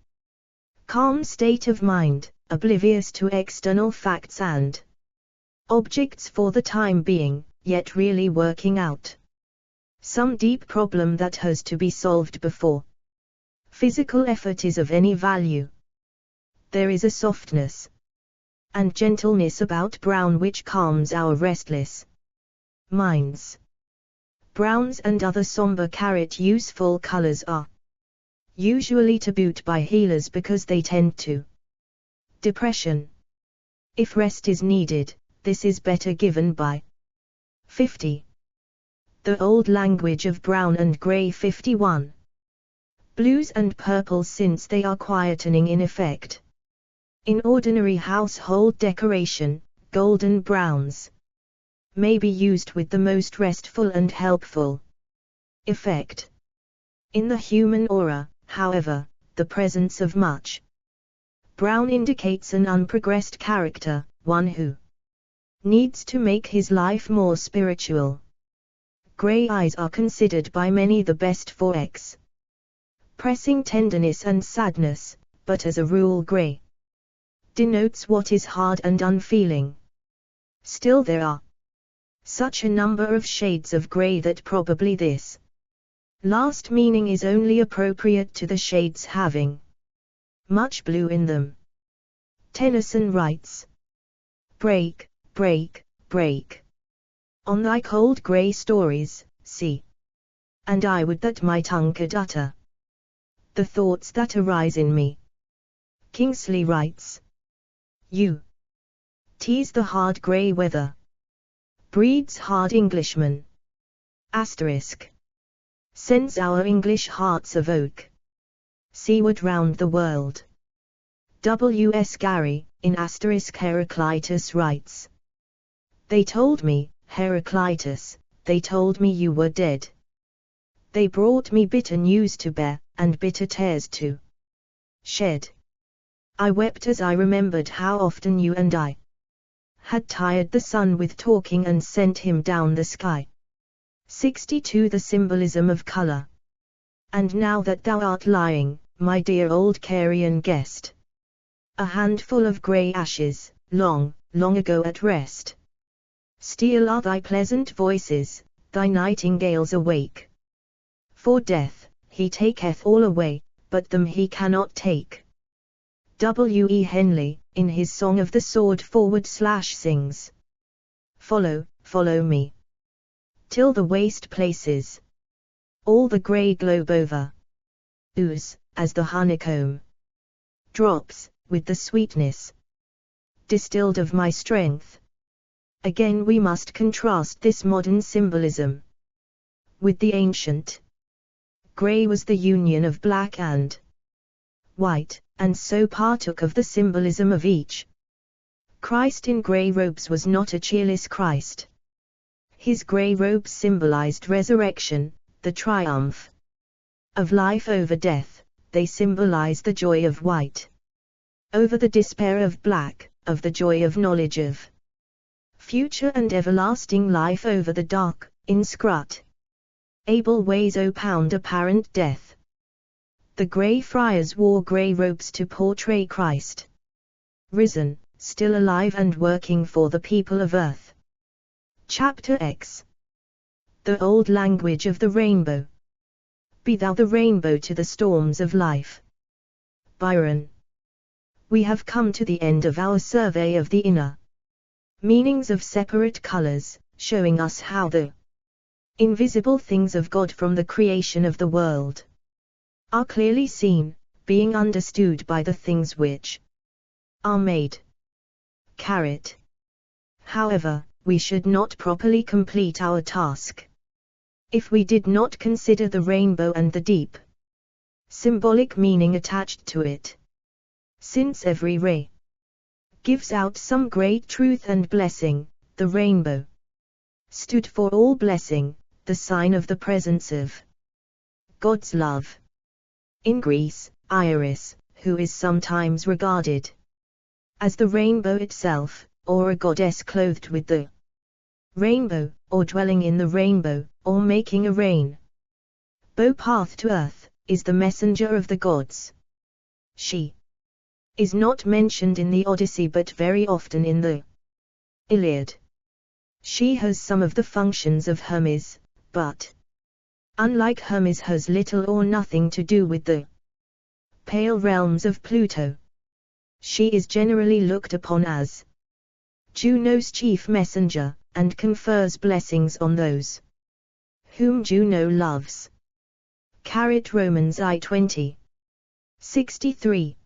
calm state of mind, oblivious to external facts and objects for the time being, yet really working out some deep problem that has to be solved before physical effort is of any value. There is a softness and gentleness about brown which calms our restless minds. Browns and other somber useful colors are usually tabooed by healers because they tend to depression. If rest is needed, this is better given by 50. The Old Language of Brown and Gray. 51. Blues and purples, since they are quietening in effect. In ordinary household decoration, golden browns may be used with the most restful and helpful effect. In the human aura, however, the presence of much brown indicates an unprogressed character, one who needs to make his life more spiritual. Gray eyes are considered by many the best for expressing tenderness and sadness, but as a rule gray denotes what is hard and unfeeling. Still there are such a number of shades of gray that probably this last meaning is only appropriate to the shades having much blue in them. Tennyson writes, "Break, break, break on thy cold grey stories, see, and I would that my tongue could utter the thoughts that arise in me." Kingsley writes, "You tease the hard grey weather, breeds hard Englishmen. Asterisk. Sends our English hearts of oak seaward round the world." W. S. Gary, in asterisk Heraclitus writes, "They told me, Heraclitus, they told me you were dead. They brought me bitter news to bear, and bitter tears to shed. I wept as I remembered how often you and I had tired the sun with talking and sent him down the sky." 62. The symbolism of color. "And now that thou art lying, my dear old Carian guest, a handful of grey ashes, long, long ago at rest, still are thy pleasant voices, thy nightingales awake. For death, he taketh all away, but them he cannot take." W. E. Henley, in his Song of the Sword sings, "Follow, follow me, till the waste places, all the grey globe over, ooze, as the honeycomb drops, with the sweetness distilled of my strength." Again we must contrast this modern symbolism with the ancient. Grey was the union of black and white, and so partook of the symbolism of each. Christ in grey robes was not a cheerless Christ. His grey robes symbolized resurrection, the triumph of life over death. They symbolize the joy of white over the despair of black, of the joy of knowledge of future and everlasting life over the dark, inscrutable ways opound apparent death. The grey friars wore grey robes to portray Christ risen, still alive and working for the people of earth. Chapter X. The old language of the rainbow. Be thou the rainbow to the storms of life. Byron. We have come to the end of our survey of the inner meanings of separate colors, showing us how the invisible things of God from the creation of the world are clearly seen, being understood by the things which are made. However, we should not properly complete our task if we did not consider the rainbow and the deep symbolic meaning attached to it. Since every ray gives out some great truth and blessing, the rainbow stood for all blessing, the sign of the presence of God's love. In Greece, Iris, who is sometimes regarded as the rainbow itself, or a goddess clothed with the rainbow, or dwelling in the rainbow, or making a rainbow path to earth, is the messenger of the gods. She is not mentioned in the Odyssey but very often in the Iliad. She has some of the functions of Hermes, but unlike Hermes has little or nothing to do with the pale realms of Pluto. She is generally looked upon as Juno's chief messenger, and confers blessings on those whom Juno loves. Romans I-20. 63.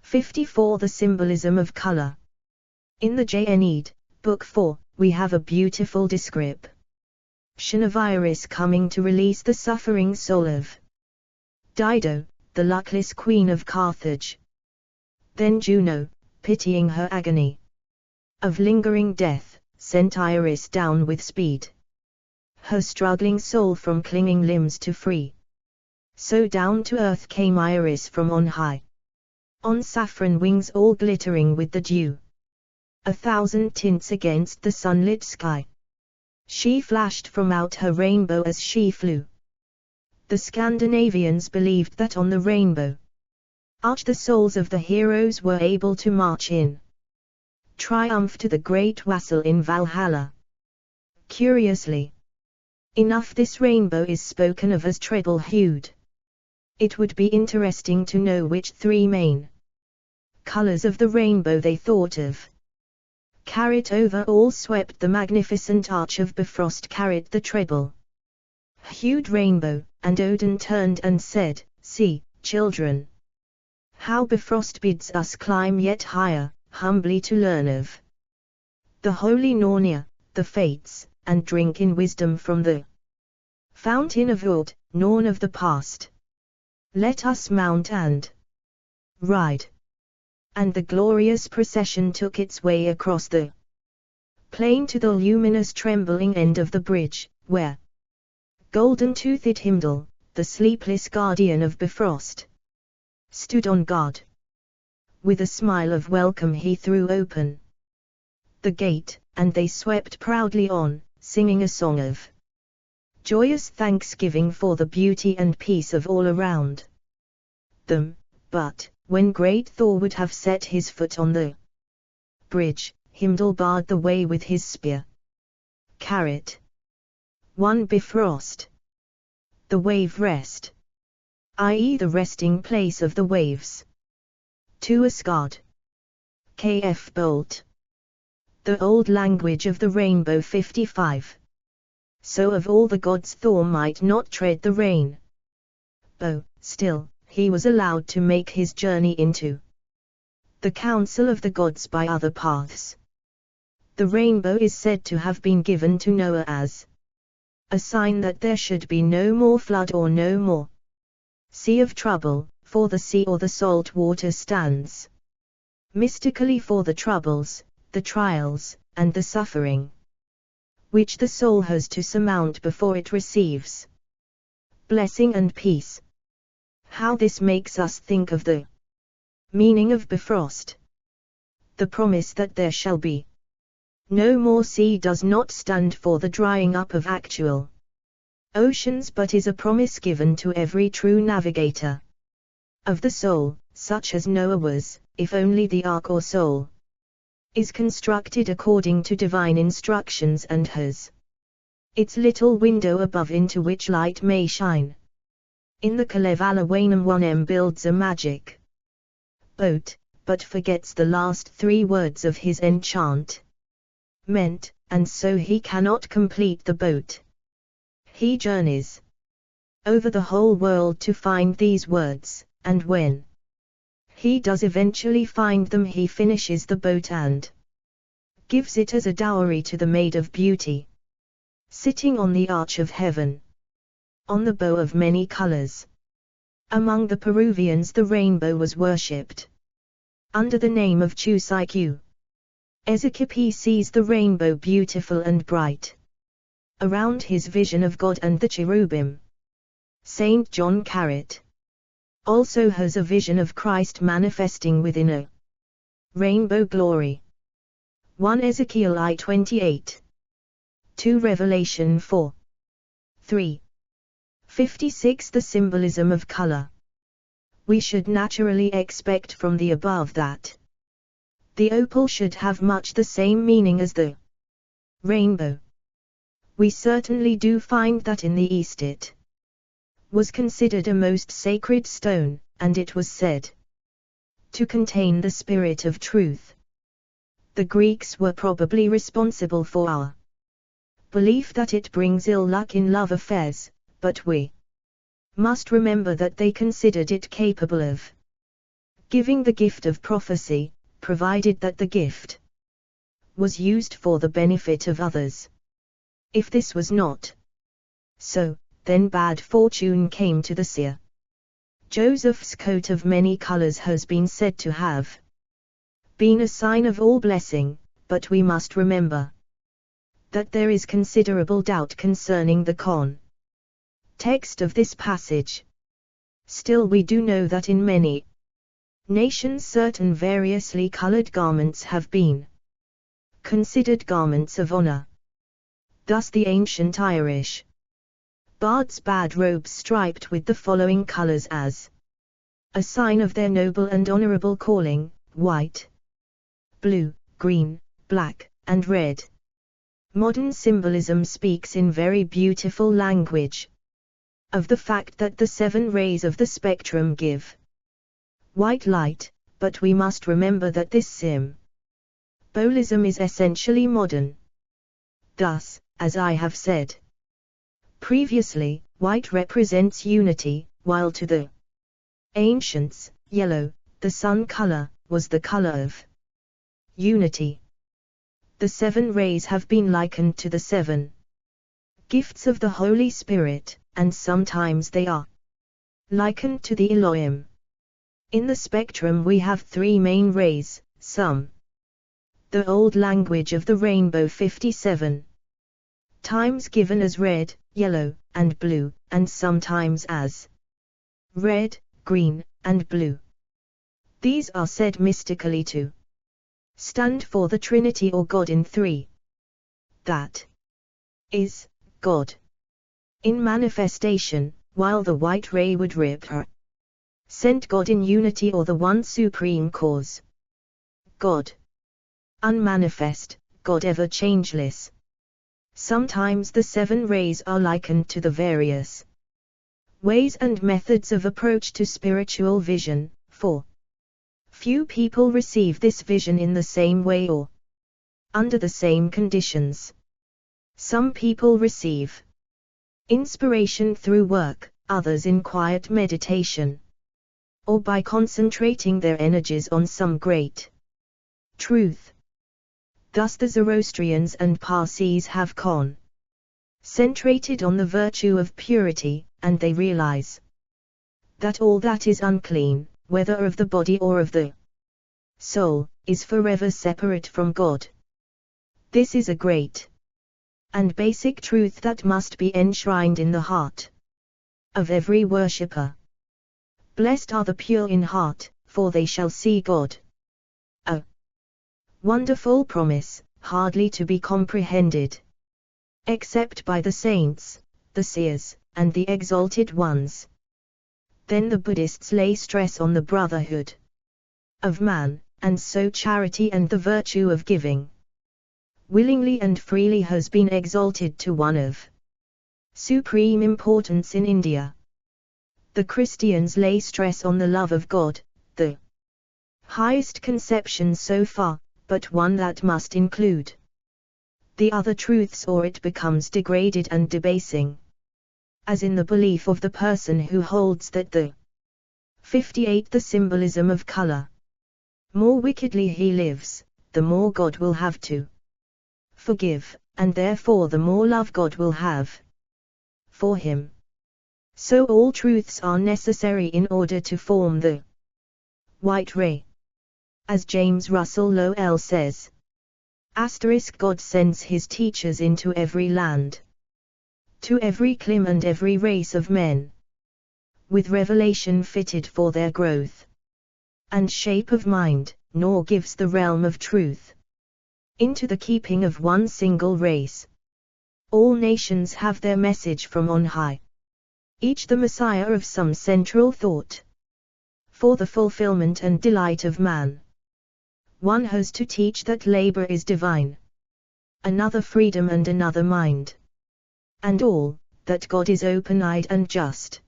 54. The symbolism of color. In the Aeneid, Book 4, we have a beautiful description of Iris coming to release the suffering soul of Dido, the luckless queen of Carthage. Then Juno, pitying her agony of lingering death, sent Iris down with speed, her struggling soul from clinging limbs to free. So down to earth came Iris from on high, on saffron wings all glittering with the dew, 1,000 tints against the sunlit sky. She flashed from out her rainbow as she flew. The Scandinavians believed that on the rainbow arch the souls of the heroes were able to march in triumph to the great wassail in Valhalla. Curiously enough, this rainbow is spoken of as treble-hued. It would be interesting to know which three main colors of the rainbow they thought of. Over all swept the magnificent arch of Bifrost, the treble-hued rainbow, and Odin turned and said, "See, children, how Bifrost bids us climb yet higher, humbly to learn of the holy Nornia, the fates, and drink in wisdom from the fountain of Ord, Norn of the past. Let us mount and ride." And the glorious procession took its way across the plain to the luminous trembling end of the bridge, where golden-toothed Himdall, the sleepless guardian of Bifrost, stood on guard. With a smile of welcome he threw open the gate, and they swept proudly on, singing a song of joyous thanksgiving for the beauty and peace of all around them. But when great Thor would have set his foot on the bridge, Himdall barred the way with his spear. 1. Bifrost. The wave rest, i.e. the resting place of the waves. 2. Asgard. Kf. Bolt. The old language of the rainbow. 55. So of all the gods Thor might not tread the rainbow, still he was allowed to make his journey into the council of the gods by other paths. The rainbow is said to have been given to Noah as a sign that there should be no more flood or no more sea of trouble, for the sea or the salt water stands mystically for the troubles, the trials, and the suffering which the soul has to surmount before it receives blessing and peace. How this makes us think of the meaning of Bifrost. The promise that there shall be No more sea does not stand for the drying up of actual oceans, but is a promise given to every true navigator of the soul, such as Noah was, if only the ark or soul is constructed according to divine instructions and has its little window above into which light may shine. In the symbolismofcolou00mcca builds a magic boat, but forgets the last 3 words of his enchantment, and so he cannot complete the boat. He journeys over the whole world to find these words, and when he does eventually find them, he finishes the boat and gives it as a dowry to the Maid of Beauty, sitting on the arch of heaven, on the bow of many colors. Among the Peruvians the rainbow was worshipped under the name of Chusiku. Ezekiel sees the rainbow beautiful and bright around his vision of God and the cherubim. Saint John Carrot also has a vision of Christ manifesting within a rainbow glory. 1 Ezekiel I28. 2 Revelation 4. 3. 56 The symbolism of color. We should naturally expect from the above that the opal should have much the same meaning as the rainbow. We certainly do find that in the East it was considered a most sacred stone, and it was said to contain the spirit of truth. The Greeks were probably responsible for our belief that it brings ill luck in love affairs, but we must remember that they considered it capable of giving the gift of prophecy, provided that the gift was used for the benefit of others. If this was not so, then bad fortune came to the seer. Joseph's coat of many colors has been said to have been a sign of all blessing, but we must remember that there is considerable doubt concerning the context of this passage. Still, we do know that in many nations certain variously colored garments have been considered garments of honor. Thus the ancient Irish bards bade robes striped with the following colors as a sign of their noble and honorable calling: white, blue, green, black, and red. Modern symbolism speaks in very beautiful language of the fact that the 7 rays of the spectrum give white light, but we must remember that this symbolism is essentially modern. Thus, as I have said previously, white represents unity, while to the ancients, yellow, the sun color, was the color of unity. The 7 rays have been likened to the 7 gifts of the Holy Spirit, and sometimes they are likened to the Elohim. In the spectrum we have 3 main rays, some the old language of the rainbow 57 times given as red, yellow, and blue, and sometimes as red, green, and blue. These are said mystically to stand for the Trinity or God in 3. That is, God in manifestation, while the white ray would represent God in unity or the one supreme cause. God unmanifest, God ever changeless. Sometimes the 7 rays are likened to the various ways and methods of approach to spiritual vision, for few people receive this vision in the same way or under the same conditions. Some people receive inspiration through work, others in quiet meditation, or by concentrating their energies on some great truth. Thus the Zoroastrians and Parsis have concentrated on the virtue of purity, and they realize that all that is unclean, whether of the body or of the soul, is forever separate from God. This is a great and basic truth that must be enshrined in the heart of every worshipper. Blessed are the pure in heart, for they shall see God. A wonderful promise, hardly to be comprehended, except by the saints, the seers, and the exalted ones. Then the Buddhists lay stress on the brotherhood of man, and so charity and the virtue of giving willingly and freely has been exalted to one of supreme importance in India. The Christians lay stress on the love of God, the highest conception so far, but one that must include the other truths or it becomes degraded and debasing. As in the belief of the person who holds that the 58 the symbolism of color. More wickedly he lives, the more God will have to forgive, and therefore the more love God will have for him. So all truths are necessary in order to form the white ray. As James Russell Lowell says, God sends his teachers into every land, to every clime and every race of men, with revelation fitted for their growth and shape of mind, nor gives the realm of truth into the keeping of one single race. All nations have their message from on high, each the Messiah of some central thought, for the fulfillment and delight of man. One has to teach that labor is divine, another freedom and another mind, and all, that God is open-eyed and just,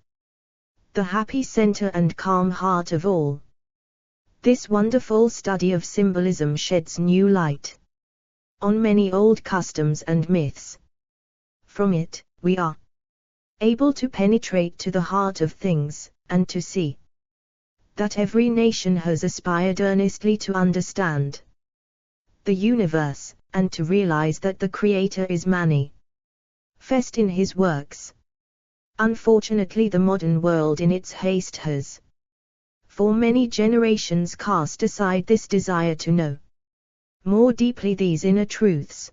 the happy center and calm heart of all. This wonderful study of symbolism sheds new light on many old customs and myths. From it, we are able to penetrate to the heart of things, and to see that every nation has aspired earnestly to understand the universe, and to realize that the Creator is manifest in His works. Unfortunately, the modern world in its haste has, for many generations, cast aside this desire to know more deeply these inner truths.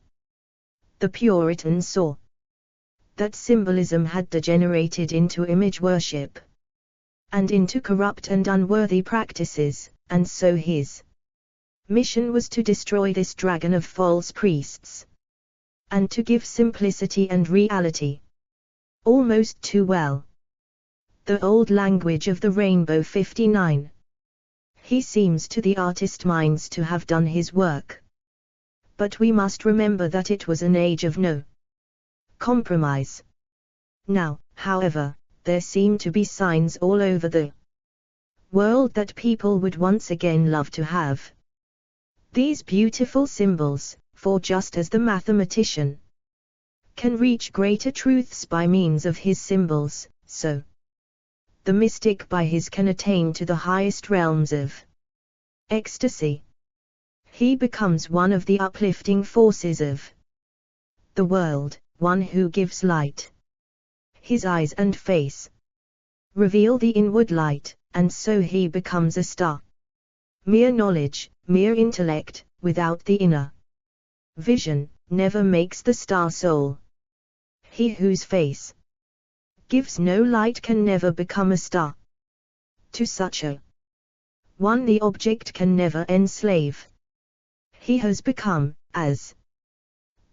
The Puritans saw that symbolism had degenerated into image worship and into corrupt and unworthy practices, and so his mission was to destroy this dragon of false priests, and to give simplicity and reality, almost too well, the old language of the rainbow 59. He seems to the artist minds to have done his work. But we must remember that it was an age of no compromise. Now, however, there seem to be signs all over the world that people would once again love to have these beautiful symbols, for just as the mathematician can reach greater truths by means of his symbols, so the mystic by his can attain to the highest realms of ecstasy. He becomes one of the uplifting forces of the world, one who gives light. His eyes and face reveal the inward light, and so he becomes a star. Mere knowledge, mere intellect, without the inner vision, never makes the star soul. He whose face gives no light can never become a star. To such a one the object can never enslave. He has become, as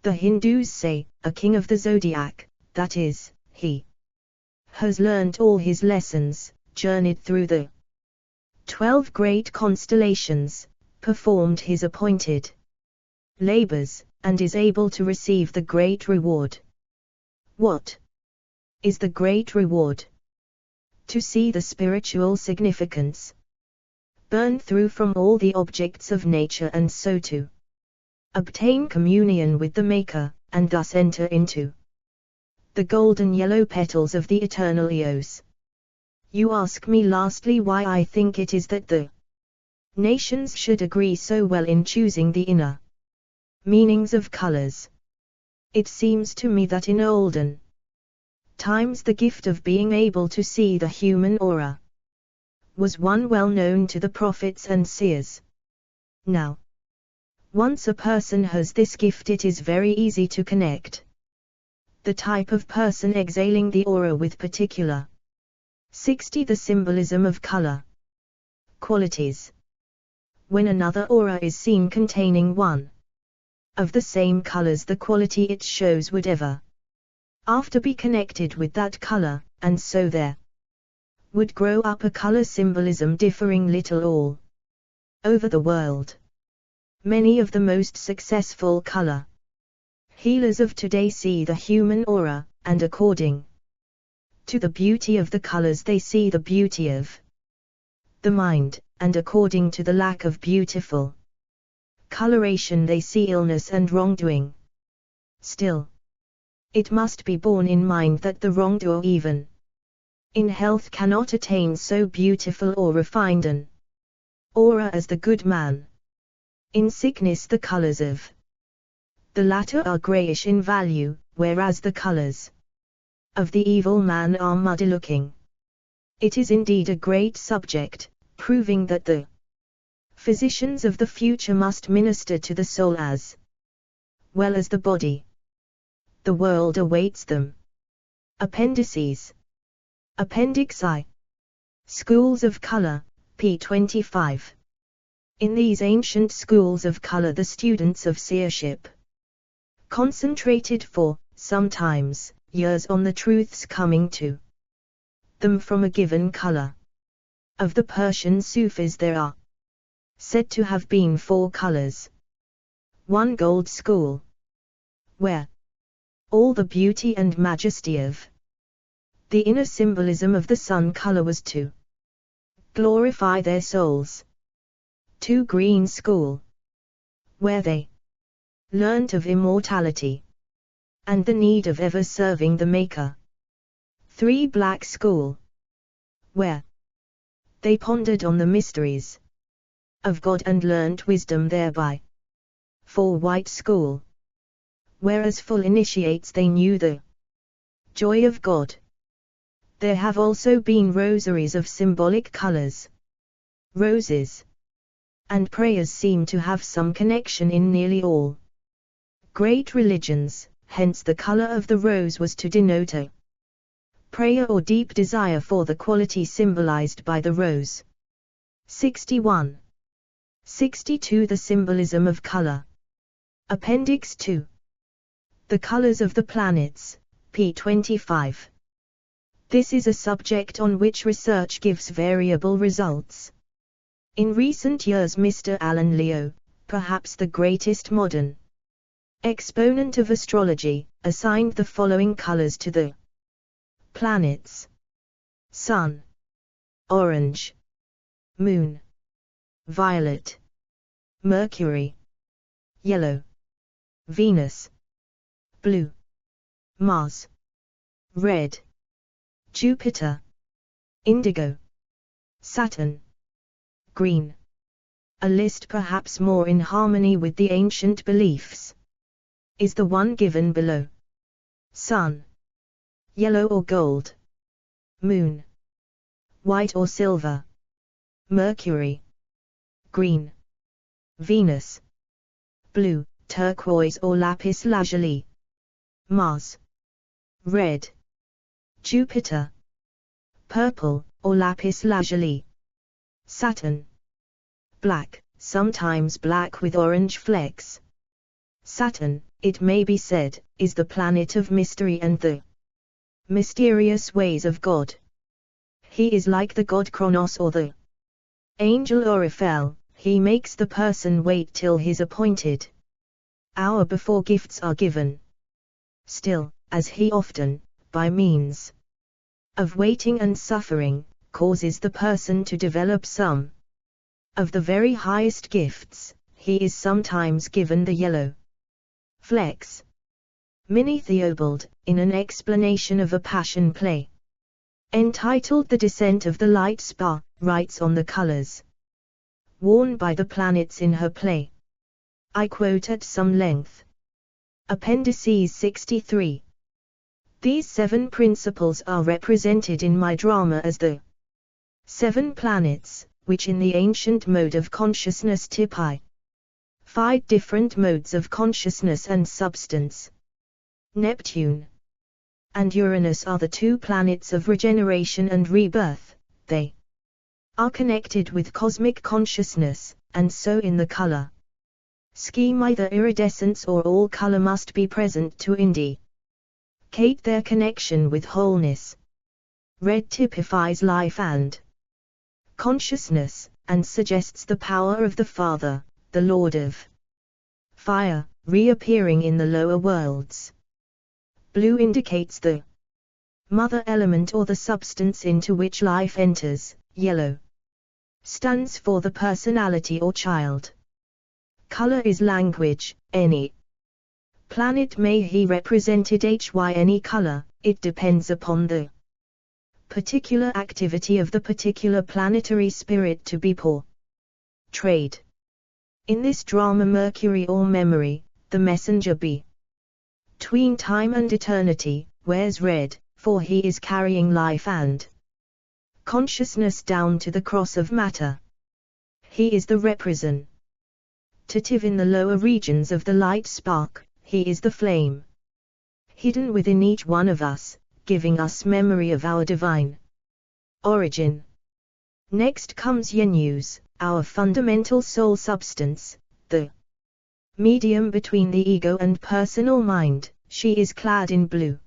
the Hindus say, a king of the zodiac, that is, he has learnt all his lessons, journeyed through the 12 great constellations, performed his appointed labors, and is able to receive the great reward. What is the great reward? To see the spiritual significance burn through from all the objects of nature, and so to obtain communion with the Maker, and thus enter into the golden yellow petals of the eternal eos. You ask me lastly why I think it is that the nations should agree so well in choosing the inner meanings of colors. It seems to me that in olden times the gift of being able to see the human aura was one well known to the prophets and seers. Now, once a person has this gift, it is very easy to connect the type of person exhaling the aura with particular 60 the symbolism of color qualities. When another aura is seen containing one of the same colors the quality it shows would ever after be connected with that color, and so there would grow up a color symbolism differing little all over the world. Many of the most successful color healers of today see the human aura, and according to the beauty of the colors they see the beauty of the mind, and according to the lack of beautiful coloration they see illness and wrongdoing. Still, it must be borne in mind that the wrongdoer even in health cannot attain so beautiful or refined an aura as the good man. In sickness the colors of the latter are grayish in value, whereas the colors of the evil man are muddy looking. It is indeed a great subject, proving that the physicians of the future must minister to the soul as well as the body. The world awaits them. Appendices. Appendix I. Schools of Color, p. 25. In these ancient schools of color the students of seership concentrated for, sometimes, years on the truths coming to them from a given color. Of the Persian Sufis there are said to have been 4 colors. 1 gold school, where all the beauty and majesty of the inner symbolism of the sun color was to glorify their souls. 2 green school, where they learnt of immortality and the need of ever serving the Maker. 3 black school, where they pondered on the mysteries of God and learnt wisdom thereby. 4 white school, where as full initiates they knew the joy of God. There have also been rosaries of symbolic colors. Roses and prayers seem to have some connection in nearly all great religions, hence the color of the rose was to denote a prayer or deep desire for the quality symbolized by the rose. 61. 62. The symbolism of color. Appendix 2. The colors of the planets, p. 25. This is a subject on which research gives variable results. In recent years Mr. Alan Leo, perhaps the greatest modern exponent of astrology, assigned the following colors to the planets: Sun, orange; Moon, violet; Mercury, yellow; Venus, blue; Mars, red; Jupiter, indigo; Saturn, green. A list perhaps more in harmony with the ancient beliefs is the one given below. Sun, yellow or gold; Moon, white or silver; Mercury, green; Venus, blue, turquoise or lapis lazuli; Mars, red; Jupiter, purple or lapis lazuli; Saturn, black, sometimes black with orange flecks. Saturn, it may be said, is the planet of mystery and the mysterious ways of God. He is like the god Kronos or the angel Oriphel. He makes the person wait till his appointed hour before gifts are given. Still, as he often, by means of waiting and suffering, causes the person to develop some of the very highest gifts, he is sometimes given the yellow flecks. Minnie Theobald, in an explanation of a passion play entitled The Descent of the Light Spa, writes on the colors worn by the planets in her play. I quote at some length. Appendices 63. These 7 principles are represented in my drama as the 7 planets, which in the ancient mode of consciousness typify 5 different modes of consciousness and substance. Neptune and Uranus are the 2 planets of regeneration and rebirth. They are connected with cosmic consciousness, and so in the color Scheme either iridescence or all color must be present to indicate their connection with wholeness. Red typifies life and consciousness, and suggests the power of the Father, the Lord of Fire, reappearing in the lower worlds. Blue indicates the mother element or the substance into which life enters. Yellow stands for the personality or child. Color is language. Any planet may be represented by any color, it depends upon the particular activity of the particular planetary spirit to be portrayed. In this drama Mercury or memory, the messenger between time and eternity, wears red, for he is carrying life and consciousness down to the cross of matter. He is the representative in the lower regions of the light spark, he is the flame hidden within each one of us, giving us memory of our divine origin. Next comes Yenus, our fundamental soul substance, the medium between the ego and personal mind. She is clad in blue.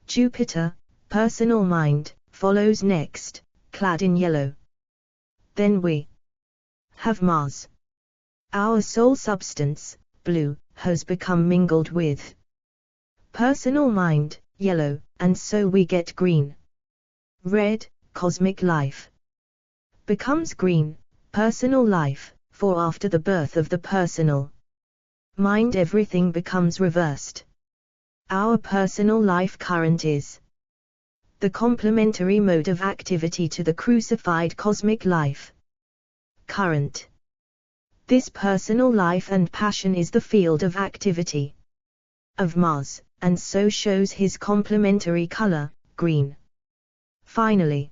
Jupiter, personal mind, follows next, clad in yellow. Then we have Mars. Our soul substance, blue, has become mingled with personal mind, yellow, and so we get green. Red, cosmic life, becomes green, personal life, for after the birth of the personal mind everything becomes reversed. Our personal life current is the complementary mode of activity to the crucified cosmic life current. This personal life and passion is the field of activity of Mars, and so shows his complementary color, green. Finally,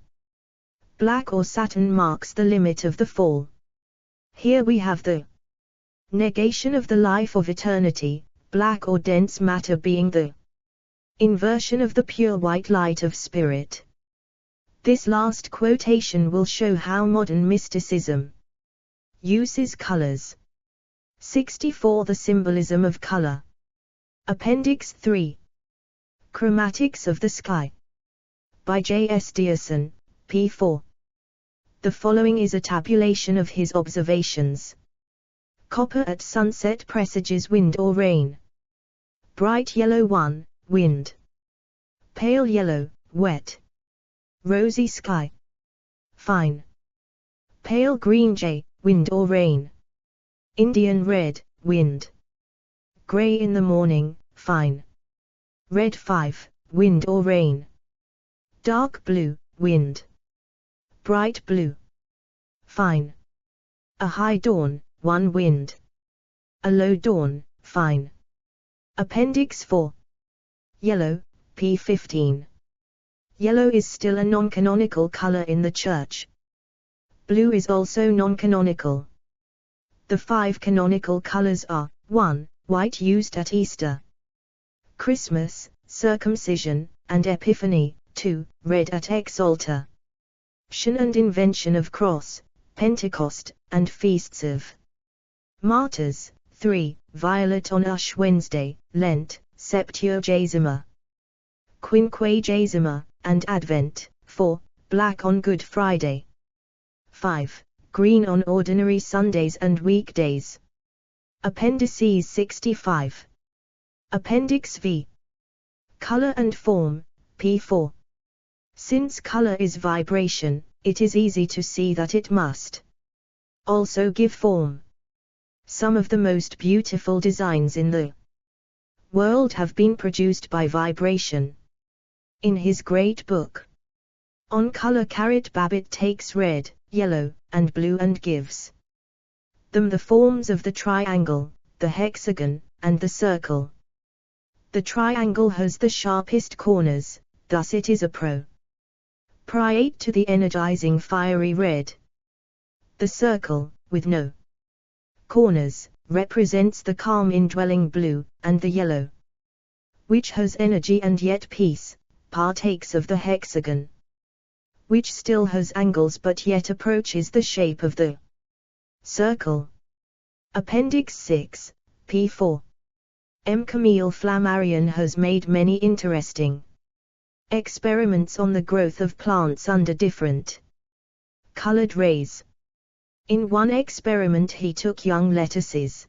black or Saturn marks the limit of the fall. Here we have the negation of the life of eternity, black or dense matter being the inversion of the pure white light of spirit. This last quotation will show how modern mysticism uses colors. 64. The symbolism of color. Appendix 3. Chromatics of the Sky. By J. S. Dearson, p. 4. The following is a tabulation of his observations. Copper at sunset presages wind or rain. Bright yellow 1, wind. Pale yellow, wet. Rosy sky. Fine. Pale green J, wind or rain. Indian red, wind. Gray in the morning, fine. Red 5, wind or rain. Dark blue, wind. Bright blue. Fine. A high dawn, 1 wind. A low dawn, fine. Appendix 4. Yellow, p. 15. Yellow is still a non-canonical color in the Church. Blue is also non-canonical. The 5 canonical colors are: 1. White used at Easter, Christmas, circumcision, and Epiphany. 2. Red at Exaltation and Invention of Cross, Pentecost, and Feasts of Martyrs. 3. Violet on Ash Wednesday, Lent, Septuagesima, Quinquagesima, and Advent. 4. Black on Good Friday. 5. Green on ordinary Sundays and weekdays. Appendices 65. Appendix V. Color and form, p. 4. Since color is vibration, it is easy to see that it must also give form. Some of the most beautiful designs in the world have been produced by vibration. In his great book on color, Babbitt takes red, yellow, and blue and gives them the forms of the triangle, the hexagon, and the circle. The triangle has the sharpest corners, thus it is appropriate to the energizing fiery red. The circle, with no corners, represents the calm indwelling blue, and the yellow, which has energy and yet peace, partakes of the hexagon, which still has angles but yet approaches the shape of the circle. Appendix 6, p4. M. Camille Flammarion has made many interesting experiments on the growth of plants under different colored rays. In one experiment he took young lettuces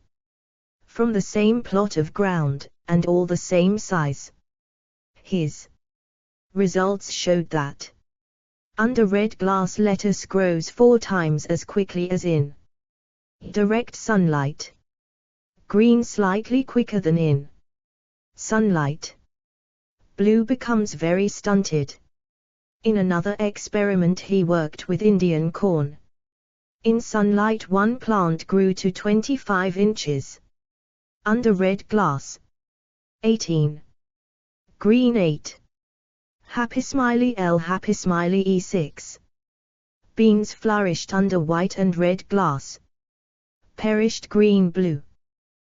from the same plot of ground, and all the same size. His results showed that under red glass lettuce grows 4 times as quickly as in direct sunlight. Green slightly quicker than in sunlight. Blue becomes very stunted. In another experiment he worked with Indian corn. In sunlight one plant grew to 25 inches. Under red glass, 18. Green 8. Happy smiley L. Happy smiley E6. Beans flourished under white and red glass. Perished green blue.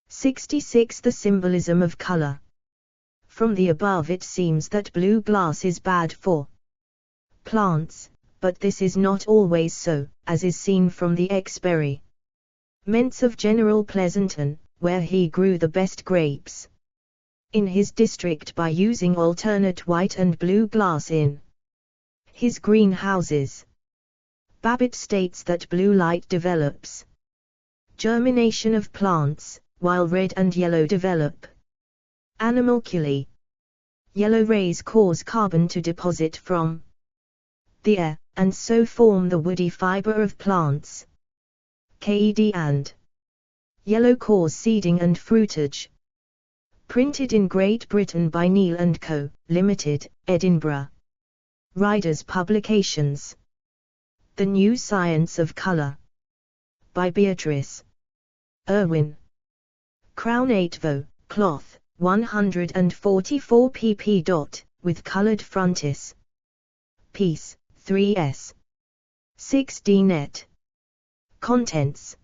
66. The symbolism of color. From the above it seems that blue glass is bad for plants, but this is not always so, as is seen from the experiments of General Pleasanton, where he grew the best grapes in his district by using alternate white and blue glass in his greenhouses. Babbitt states that blue light develops germination of plants, while red and yellow develop animalculae. Yellow rays cause carbon to deposit from the air, and so form the woody fiber of plants. KED and yellow cause seeding and fruitage. Printed in Great Britain by Neal & Co., Limited, Edinburgh. Riders Publications. The New Science of Color. By Beatrice Irwin. Crown 8 vo, cloth, 144 pp. With colored frontis. Piece, 3s. 6d net. Contents.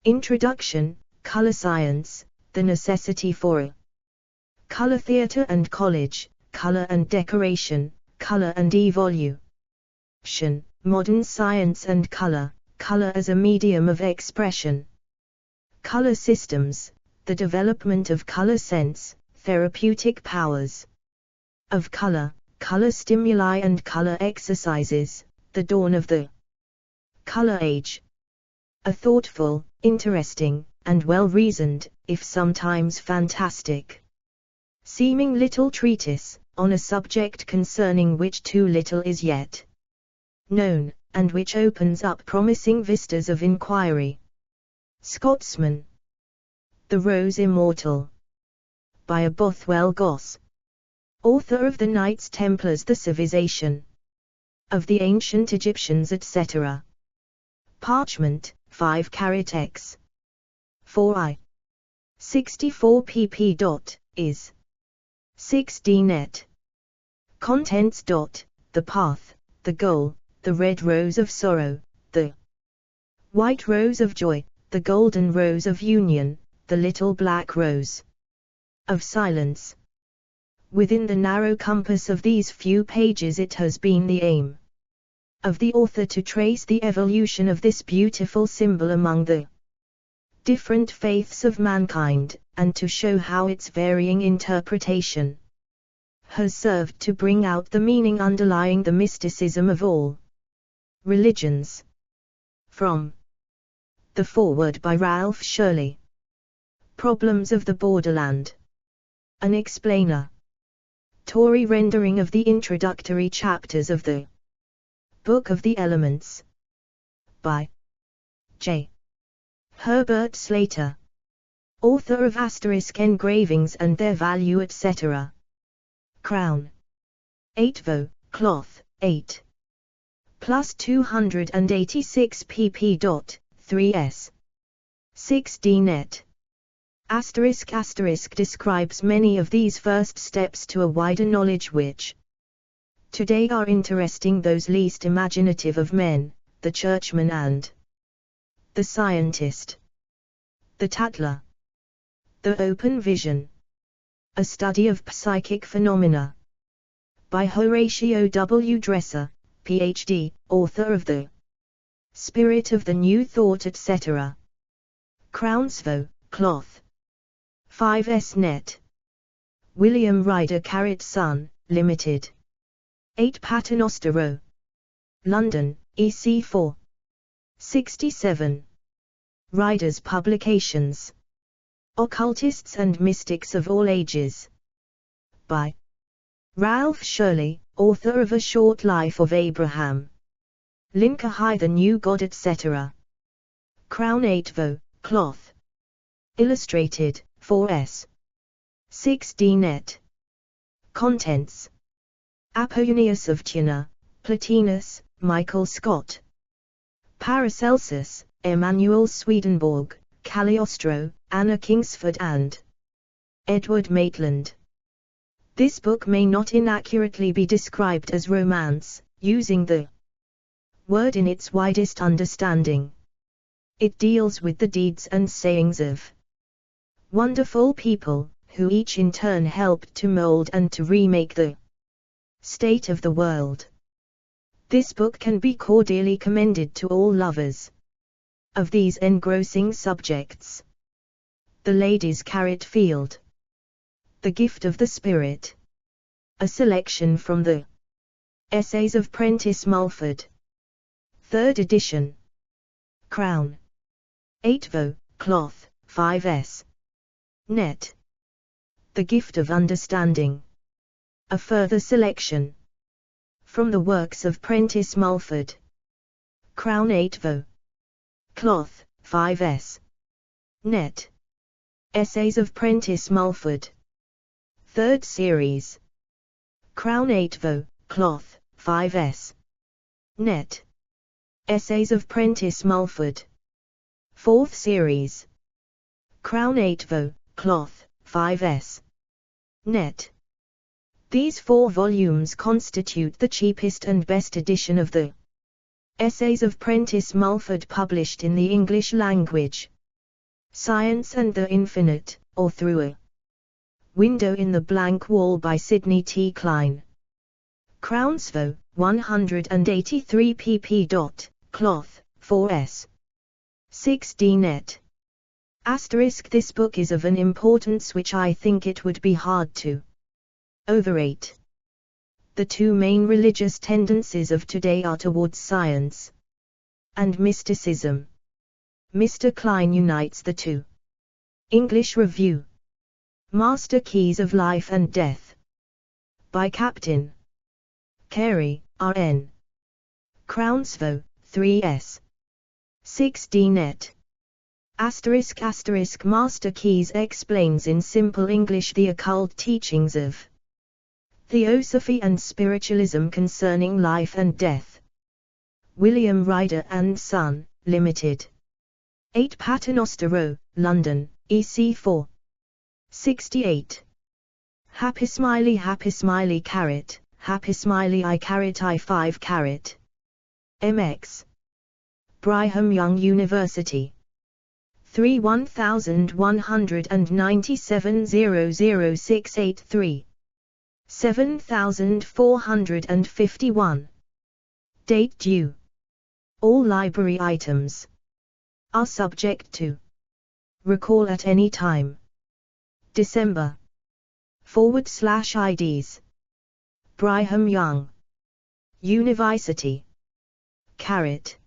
Introduction, Color Science, the necessity for a color theater and college, color and decoration, color and evolution, modern science and color, color as a medium of expression. Color systems, the development of color sense, therapeutic powers of color, color stimuli and color exercises, the dawn of the color age. A thoughtful, interesting, and well-reasoned, if sometimes fantastic seeming little treatise, on a subject concerning which too little is yet known, and which opens up promising vistas of inquiry. Scotsman. The Rose Immortal. By a Bothwell Goss. Author of the Knights Templars, the Civilization of the Ancient Egyptians, etc. Parchment, 5-carat x. 4i. 64 pp. Is. 6d net. Contents. The path, the goal, the red rose of sorrow, the white rose of joy, the golden rose of union, the little black rose of silence. Within the narrow compass of these few pages it has been the aim of the author to trace the evolution of this beautiful symbol among the different faiths of mankind, and to show how its varying interpretation has served to bring out the meaning underlying the mysticism of all religions. From the foreword by Ralph Shirley. Problems of the Borderland. An explainer. Tory rendering of the introductory chapters of the Book of the Elements. By J. Herbert Slater. Author of Asterisk engravings and their value, etc. Crown. 8 vo, cloth, 8. Plus 286 pp. 3s. 6d net. Asterisk describes many of these first steps to a wider knowledge which today are interesting those least imaginative of men, the churchman and the scientist. The Tattler. The Open Vision. A Study of Psychic Phenomena. By Horatio W. Dresser, Ph.D., author of The Spirit of the New Thought, etc. Crownsvo, cloth. 5s net. William Ryder Son, Limited. 8 Paternoster Row. London, EC4. 67. Ryder's Publications. Occultists and Mystics of All Ages. By Ralph Shirley, author of A Short Life of Abraham. Lincoln High the New God etc. Crown 8vo, cloth. Illustrated, 4s. 6d net. Contents. Apollonius of Tyana, Plotinus, Michael Scott. Paracelsus, Emanuel Swedenborg, Cagliostro, Anna Kingsford and Edward Maitland. This book may not inaccurately be described as romance, using the word in its widest understanding. It deals with the deeds and sayings of wonderful people, who each in turn helped to mold and to remake the state of the world. This book can be cordially commended to all lovers of these engrossing subjects. The Lady's Carrot Field. The Gift of the Spirit. A selection from the Essays of Prentice Mulford. 3rd edition. Crown. 8vo, cloth, 5s. net. The Gift of Understanding. A further selection from the works of Prentice Mulford. Crown 8vo. Cloth, 5s. net. Essays of Prentice Mulford. 3rd series. Crown 8vo, cloth, 5s. net. Essays of Prentice Mulford. 4th series. Crown 8vo, cloth, 5s. net. These 4 volumes constitute the cheapest and best edition of the Essays of Prentice Mulford published in the English language. Science and the Infinite, or Through a Window in the Blank Wall by Sidney T. Klein. Crownsvo, 183 pp. Cloth, 4s. 6d net. *. This book is of an importance which I think it would be hard to overrate. The 2 main religious tendencies of today are towards science and mysticism. Mr. Klein unites the 2. English Review. Master Keys of Life and Death. By Captain Carey, R.N. Crownsvo, 3s. 6d net. ** Master Keys explains in simple English the occult teachings of Theosophy and Spiritualism concerning life and death. William Ryder and Son, Limited. 8 Paternoster Row, London, EC4. 68. Happy smiley carrot, happy smiley I carrot I 5 carrot. MX. Brigham Young University. 3 1197 00683. 7451. Date due. All library items are subject to recall at any time. December. /IDs. Brigham Young University. Carrot.